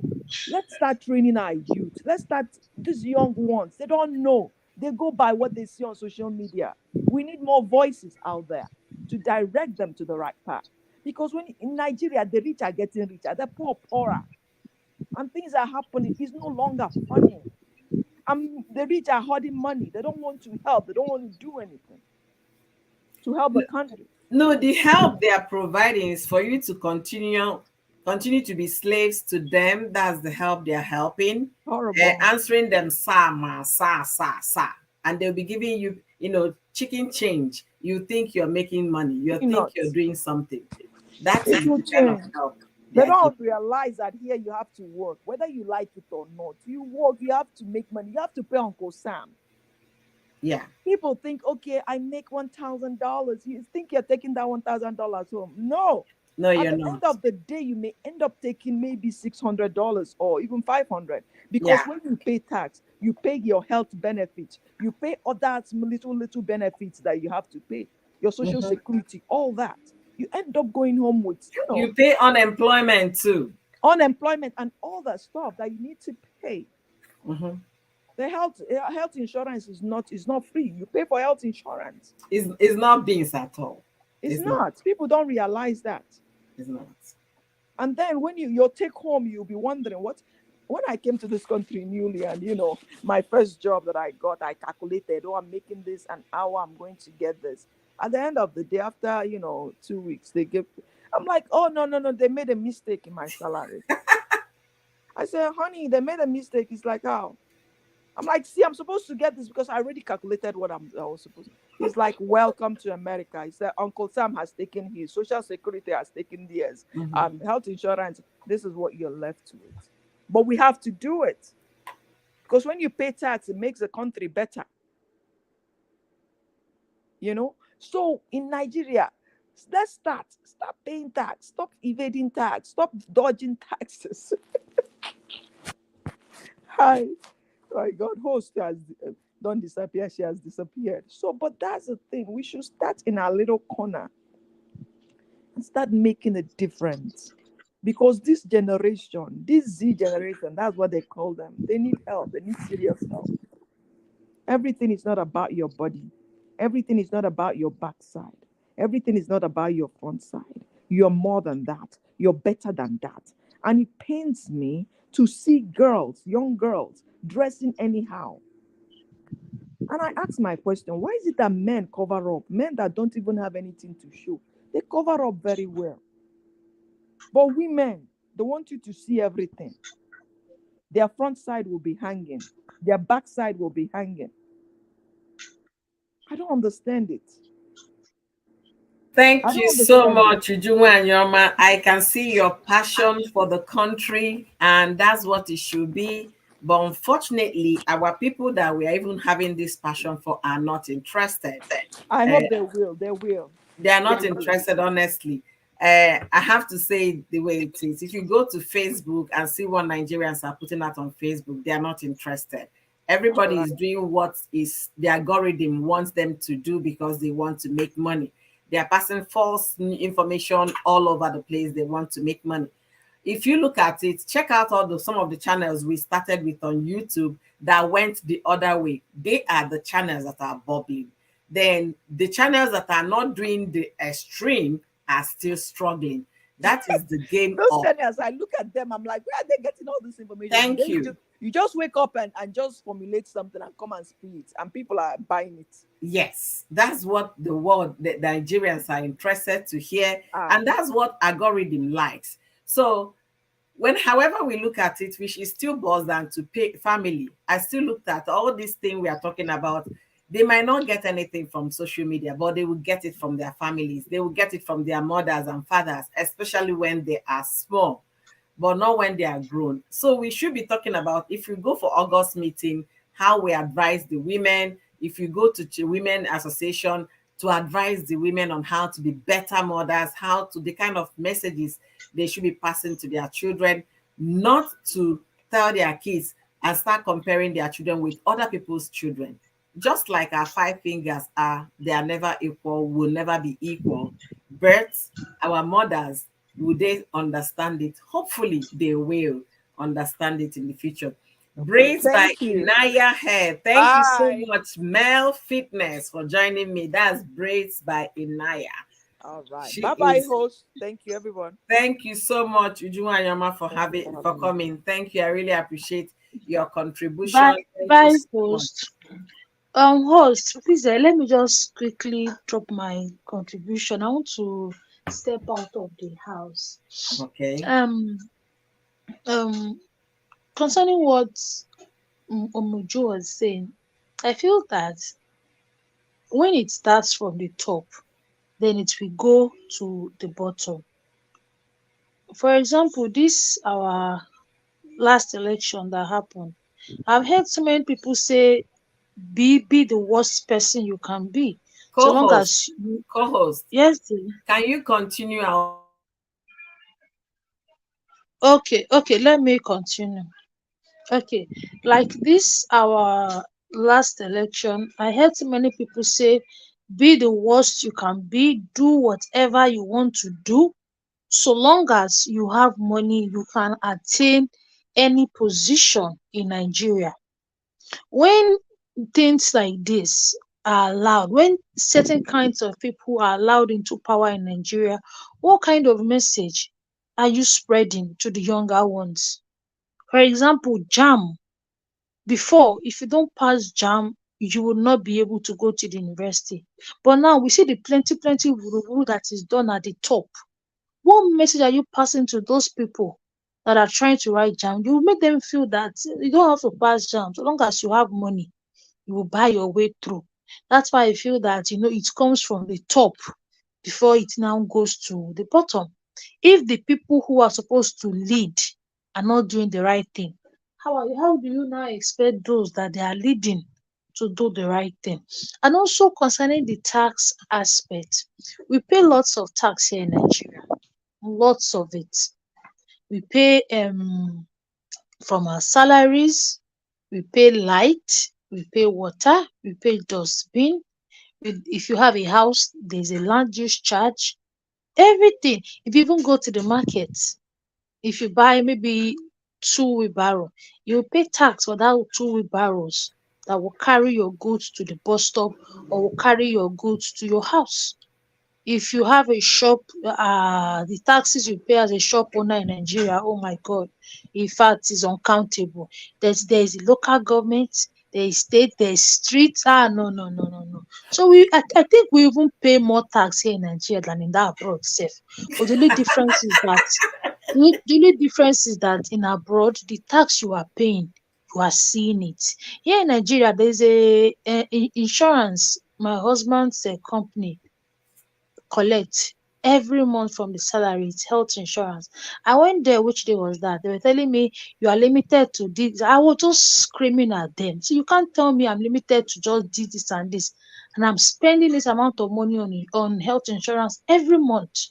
Let's start training our youth. Let's start these young ones. They don't know. They go by what they see on social media. We need more voices out there to direct them to the right path. Because when in Nigeria, the rich are getting richer, the poor poorer, and things are happening. It's no longer funny. The rich are hoarding money. They don't want to help. They don't want to do anything to help the country. No, the help they are providing is for you to continue to be slaves to them. That's the help they are helping. Horrible. Answering them sa ma sa sa sa, and they'll be giving you, chicken change. You think you're making money. You think you're Peanuts. doing something. That It is will the kind of change. help they They are giving. don't realize that here you have to work, whether you like it or not. You work, you have to make money, you have to pay Uncle Sam. Yeah. People think, okay, I make $1,000. You think you're taking that $1,000 home. No. No, At you're the not. end of the day, you may end up taking maybe $600 or even 500, because Yeah. when you pay tax, you pay your health benefits, you pay other little benefits that you have to pay, your social Mhm. security, all that. You end up going home with, You pay unemployment too. unemployment and all that stuff that you need to pay. Mhm. The health insurance is not free. You pay for health insurance. It's not beans at all. It's It's not. not. People don't realize that. It's not. And then when your take home, you'll be wondering what. When I came to this country newly, and my first job that I got, I calculated, oh, I'm making this an hour, I'm going to get this. At the end of the day, after 2 weeks, they give. I'm like, oh, no, no, no, they made a mistake in my salary. I said, honey, they made a mistake. It's like, how? I'm like, see, I'm supposed to get this because I already calculated what I was supposed to. He's like, welcome to America. He said, Uncle Sam has taken his, Social Security has taken theirs, Mhm. health insurance. This is what you're left with. But we have to do it because when you pay tax, it makes the country better. So in Nigeria, let's stop paying tax, stop evading tax, stop dodging taxes. Hi. My God, host has don't disappear, she has disappeared. So, but that's the thing. We should start in our little corner and start making a difference. Because this generation, this Z generation, that's what they call them. They need help. They need serious help. Everything is not about your body. Everything is not about your backside. Everything is not about your front side. You're more than that. You're better than that. And it pains me to see girls, young girls, dressing anyhow. And I ask my question, why is it that men cover up? Men that don't even have anything to show, they cover up very well. But women, they want you to see everything. Their front side will be hanging, their back side will be hanging. I don't understand it. I Thank don't you so understand it. much, Ujunwa and Yoma. I can see your passion for the country, and that's what it should be. But unfortunately, our people that we are even having this passion for are not interested. I Uh, hope they will. They will. they are They not will. interested, honestly. I have to say the way it is. If you go to Facebook and see what Nigerians are putting out on Facebook, they are not interested. All Everybody right. is doing what is the algorithm wants them to do because they want to make money. They are passing false information all over the place. They want to make money. If you look at it, check out some of the channels we started with on YouTube that went the other way. They are the channels that are bubbling. Then the channels that are not doing the extreme are still struggling. That is the game Those of. channels, I look at them, I'm like, where are they getting all this information from? Thank Then you. you just wake up and just formulate something and come and speak it, and people are buying it. Yes, that's what the Nigerians are interested to hear, Ah, and that's what algorithm likes. So however we look at it, which is still boils down to pay family, I still looked at all these things we are talking about. They might not get anything from social media, but they will get it from their families. They will get it from their mothers and fathers, especially when they are small, but not when they are grown. So we should be talking about, if you go for August meeting, how we advise the women. If you go to women association, to advise the women on how to be better mothers, how to, the kind of messages they should be passing to their children, not to tell their kids and start comparing their children with other people's children. Just like our five fingers are, they are never equal, will never be equal. Births, our mothers, will they understand it? Hopefully, they will understand it in the future. Okay. Braids by Thank you. Inaya Hair. Thank you so Bye. much, Mel Fitness, for joining me. That's Braids by Inaya. All right. She Bye bye, is. host. Thank you, everyone. Thank you so much, Ujuma Yama, for Thank you having for for having me. coming. Thank you. I really appreciate your contribution. Bye, Thank you bye, so much. host. Host, please let me just quickly drop my contribution. I want to step out of the house. Okay. Um, um, Concerning what Omuju was saying, I feel that when it starts from the top, then it will go to the bottom. For example, this our last election that happened, I've heard so many people say, be the worst person you can be, so long Co-host, as you, co-host, yes. can you continue? I'll be right back. Okay, okay, let me continue. Okay, like this our last election, I heard so many people say, be the worst you can be, do whatever you want to do, so long as you have money, you can attain any position in Nigeria. When things like this are allowed, when certain kinds of people are allowed into power in Nigeria, what kind of message are you spreading to the younger ones? For example, JAM. Before, if you don't pass JAM, you will not be able to go to the university. But now we see the plenty wuru that is done at the top. What message are you passing to those people that are trying to write JAM? You will make them feel that you don't have to pass JAM. So long as you have money, you will buy your way through. That's why I feel that it comes from the top before it now goes to the bottom. If the people who are supposed to lead are not doing the right thing, how do you now expect those that they are leading to do the right thing? And also concerning the tax aspect, we pay lots of tax here in Nigeria, lots of it. We pay from our salaries, we pay light, we pay water, we pay dustbin. If you have a house, there's a land use charge. Everything. If you even go to the market, if you buy maybe two wheelbarrow, you will pay tax for that two wheelbarrows that will carry your goods to the bus stop or will carry your goods to your house. If you have a shop, the taxes you pay as a shop owner in Nigeria, oh my God, in fact, is uncountable. There's local government, there's state, there's street. No, no, no, no, no. So I think we even pay more tax here in Nigeria than in that abroad self. But the only difference is that in abroad, the tax you are paying, you are seeing it. Here in Nigeria, there's a insurance. My husband's company collect every month from the salary. It's health insurance. I went there, which day was that? They were telling me you are limited to this. I was just screaming at them. So you can't tell me I'm limited to just this and this. And I'm spending this amount of money on health insurance every month.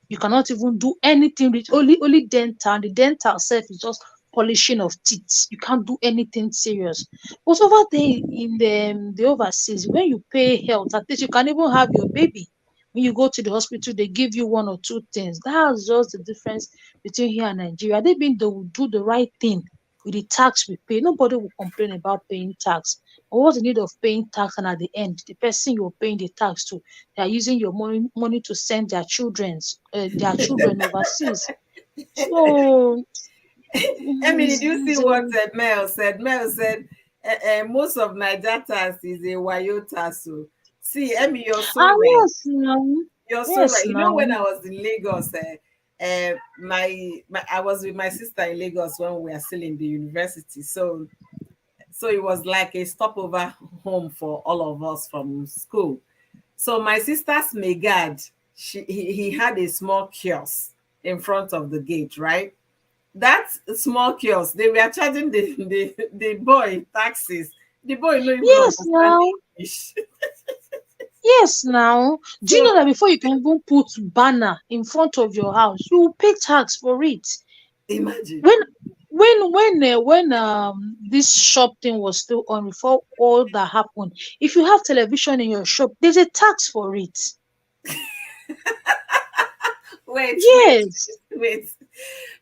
You cannot even do anything with only dental. And the dental self is just polishing of teeth. You can't do anything serious. But over there in the overseas, when you pay health, at least you can even have your baby. When you go to the hospital, they give you one or two things. That's just the difference between here and Nigeria. They mean they will do the right thing with the tax we pay. Nobody will complain about paying tax. But what's the need of paying tax? And at the end, the person you're paying the tax to, they are using your money to send their children overseas. So Emily, did you see it's what Mel said? Mel said most of Niger tax is a Wayo tax. So, see, Emily, you're so right. yes now. You're so Yes right. You know, now. when I was in Lagos, I was with my sister in Lagos when we were still in the university. So it was like a stopover home for all of us from school. So my sister's megad, he had a small kiosk in front of the gate, right? That small kiosk, they were charging the boy taxes. The boy no even Yes understand now. English. Yes, now. Do you know So that before you can even put banner in front of your house, you will pay tax for it? imagine. When when this shop thing was still on before all that happened, if you have television in your shop, there's a tax for it. Wait, wait, Yes. wait.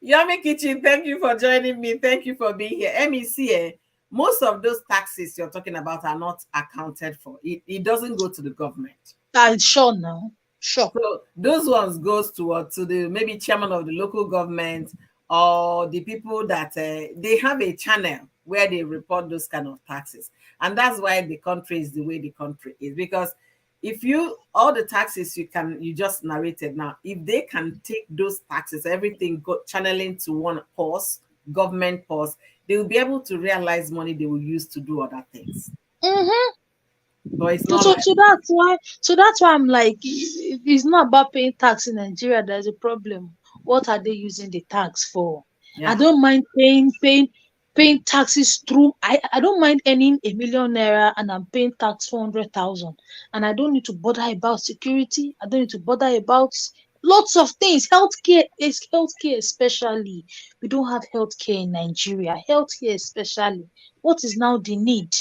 Yummy Kitchen, thank you for joining me. Thank you for being here. MEC, most of those taxes you're talking about are not accounted for. It doesn't go to the government. I'm sure now. Sure. So those ones goes to what, to the maybe chairman of the local government, or the people that they have a channel where they report those kind of taxes, and that's why the country is the way the country is. Because if you all the taxes you just narrated now, if they can take those taxes, everything go channeling to one purse, government purse, they will be able to realize money they will use to do other things. Mm-hmm. But it's So, not so, like so that's why. So that's why I'm like, it's not about paying tax in Nigeria. There's a problem. What are they using the tax for? I yeah. don't mind paying taxes through. I don't mind earning 1 million naira and I'm paying tax 400,000, and I don't need to bother about security. I don't need to bother about lots of things. Healthcare especially. We don't have healthcare in Nigeria. Healthcare especially. What is now the need?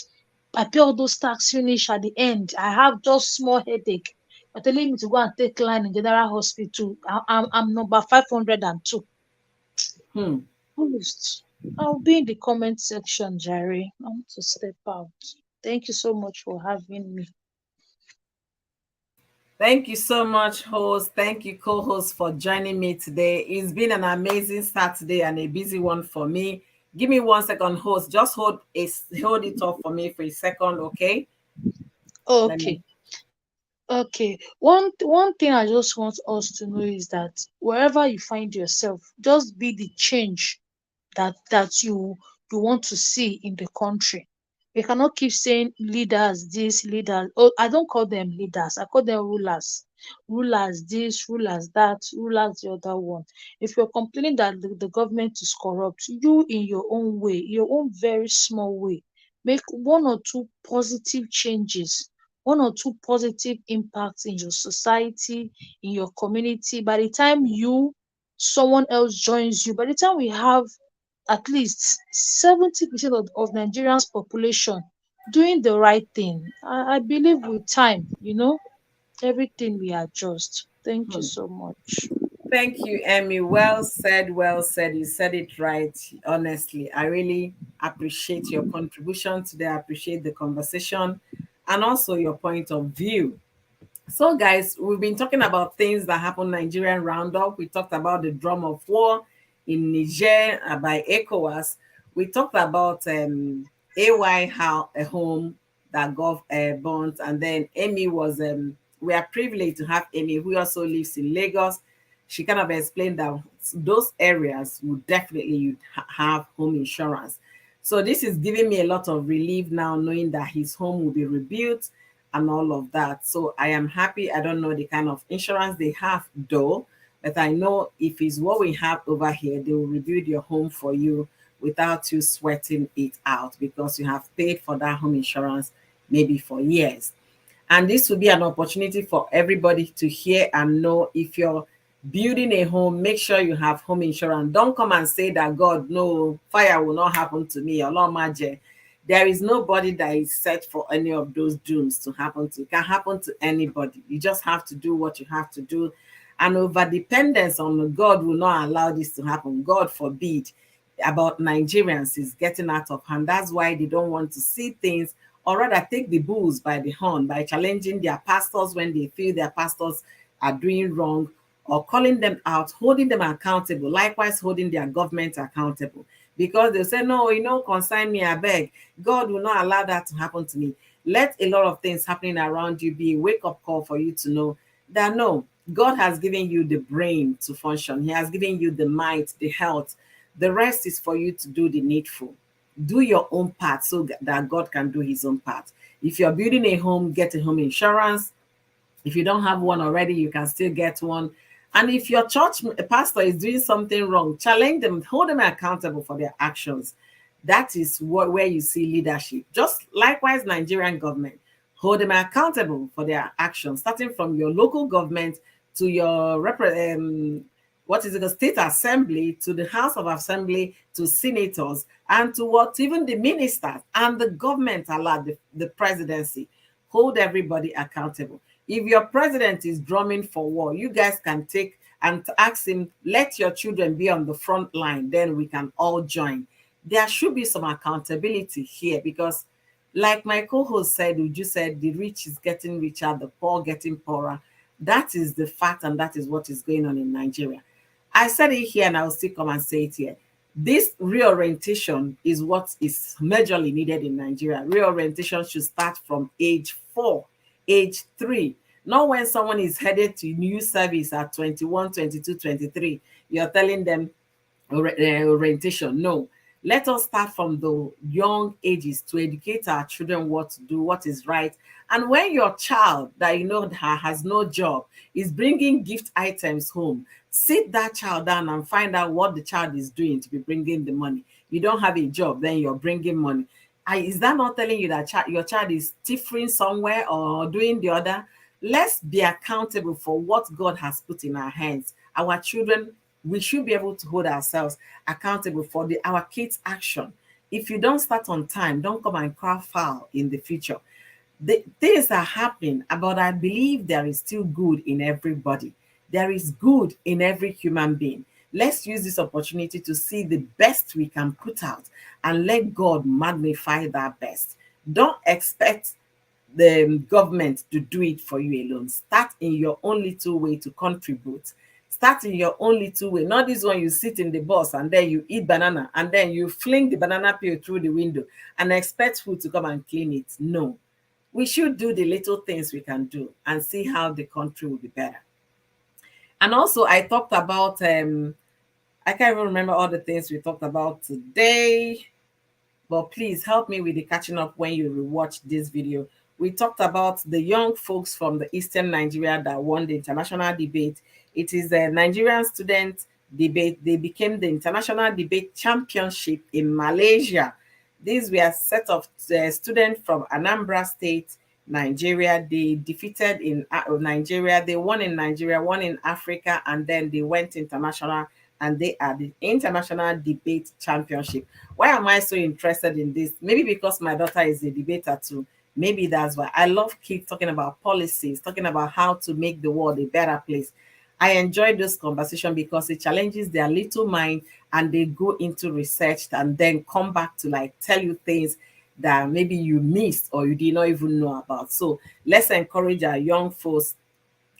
I pay all those tax finish at the end. I have just small headache. You're telling me to go and take line in General Hospital. I'm number 502. Hmm. Host, I'll be in the comment section, Jerry. I want to step out. Thank you so much for having me. Thank you so much, host. Thank you, co-host, for joining me today. It's been an amazing Saturday and a busy one for me. Give me 1 second, host. Just hold it off for me for a second, okay? Let me. Okay. Okay. One thing I just want us to know is that wherever you find yourself, just be the change that you want to see in the country. We cannot keep saying leaders this, leaders. Oh, I don't call them leaders. I call them rulers. Rulers this, rulers that, rulers the other one. If you're complaining that the government is corrupt, you in your own way, your own very small way, make one or two positive changes, one or two positive impacts in your society, in your community. By the time someone else joins you, by the time we have at least 70% of Nigerians population doing the right thing. I believe with time, everything will adjust. Thank you Hmm. so much. Thank you, Emmy. Well said, well said. You said it right. Honestly, I really appreciate your contribution today. I appreciate the conversation and also your point of view. So, guys, we've been talking about things that happen Nigerian roundup. We talked about the drum of war in Niger by ECOWAS. We talked about AY how a home that got burnt, and then Amy was we are privileged to have Amy who also lives in Lagos. She kind of explained that those areas would definitely have home insurance. So this is giving me a lot of relief now, knowing that his home will be rebuilt and all of that. So I am happy. I don't know the kind of insurance they have though, but I know if it's what we have over here, they will rebuild your home for you without you sweating it out because you have paid for that home insurance maybe for years. And this will be an opportunity for everybody to hear and know if you're building a home, make sure you have home insurance. Don't come and say that, God, no, fire will not happen to me. Allah Maje. There is nobody that is set for any of those dooms to happen to. It can happen to anybody. You just have to do what you have to do. And over dependence on God will not allow this to happen. God forbid. About Nigerians is getting out of hand. That's why they don't want to see things, or rather take the bulls by the horn by challenging their pastors when they feel their pastors are doing wrong, or calling them out, holding them accountable, likewise holding their government accountable. Because they say, no, consign me, I beg. God will not allow that to happen to me. Let a lot of things happening around you be a wake-up call for you to know that no, God has given you the brain to function. He has given you the might, the health. The rest is for you to do the needful. Do your own part so that God can do his own part. If you're building a home, get a home insurance. If you don't have one already, you can still get one. And if your church pastor is doing something wrong, challenge them, hold them accountable for their actions. That is where you see leadership. Just likewise, Nigerian government, Hold them accountable for their actions, starting from your local government to your what is it, the state assembly, to the House of Assembly, to senators, and to what even the ministers and the government allowed the presidency. Hold everybody accountable. If your president is drumming for war, you guys can take and ask him, let your children be on the front line, then we can all join. There should be some accountability here because, like my co-host said, Uju said, the rich is getting richer, the poor getting poorer. That is the fact, and that is what is going on in Nigeria. I said it here, and I'll still come and say it here. This reorientation is what is majorly needed in Nigeria. Reorientation should start from age 4, age 3. Not when someone is headed to new service at 21, 22, 23. You're telling them orientation. No, let us start from the young ages to educate our children what to do, what is right. And when your child that you know has no job is bringing gift items home, sit that child down and find out what the child is doing to be bringing the money. You don't have a job, then you're bringing money. Is that not telling you that your child is differing somewhere or doing the other? Let's be accountable for what God has put in our hands. Our children, we should be able to hold ourselves accountable for our kids' action. If you don't start on time, don't come and cry foul in the future. The things are happening, but I believe there is still good in everybody. There is good in every human being. Let's use this opportunity to see the best we can put out and let God magnify that best. Don't expect the government to do it for you alone. Start in your own little way to contribute. Start in your own little way. Not this one you sit in the bus and then you eat banana and then you fling the banana peel through the window and expect food to come and clean it. No. We should do the little things we can do and see how the country will be better. And also, I talked about, I can't even remember all the things we talked about today, but please help me with the catching up when you rewatch this video. We talked about the young folks from the Eastern Nigeria that won the international debate. It is a Nigerian student debate. They became the international debate championship in Malaysia. These were a set of students from Anambra State, Nigeria. They defeated in Nigeria. They won in Nigeria, won in Africa, and then they went international, and they are the international debate championship. Why am I so interested in this? Maybe because my daughter is a debater too. Maybe that's why I love kids talking about policies, talking about how to make the world a better place. I enjoy this conversation because it challenges their little mind and they go into research and then come back to like tell you things that maybe you missed or you did not even know about. So let's encourage our young folks.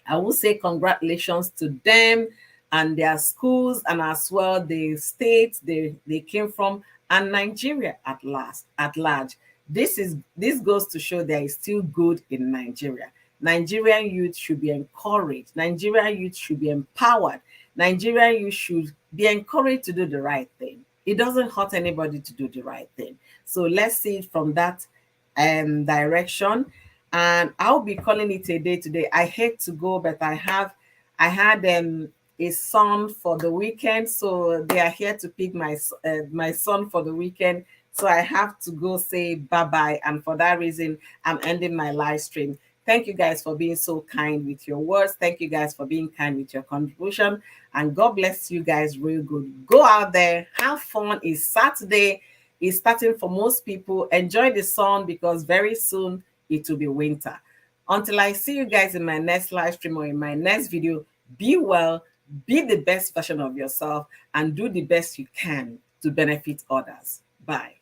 I will say congratulations to them and their schools, and as well the states they came from, and Nigeria at large. This goes to show there is still good in Nigeria. Nigerian youth should be encouraged. Nigerian youth should be empowered. Nigerian youth should be encouraged to do the right thing. It doesn't hurt anybody to do the right thing. So let's see it from that direction. And I'll be calling it a day today. I hate to go, but I had a son for the weekend, so they are here to pick my son for the weekend. So I have to go say bye bye, and for that reason, I'm ending my live stream. Thank you guys for being so kind with your words. Thank you guys for being kind with your contribution, and God bless you guys real good. Go out there, have fun. It's Saturday. It's starting for most people. Enjoy the sun because very soon it will be winter. Until I see you guys in my next live stream or in my next video, be well, be the best version of yourself, and do the best you can to benefit others. Bye.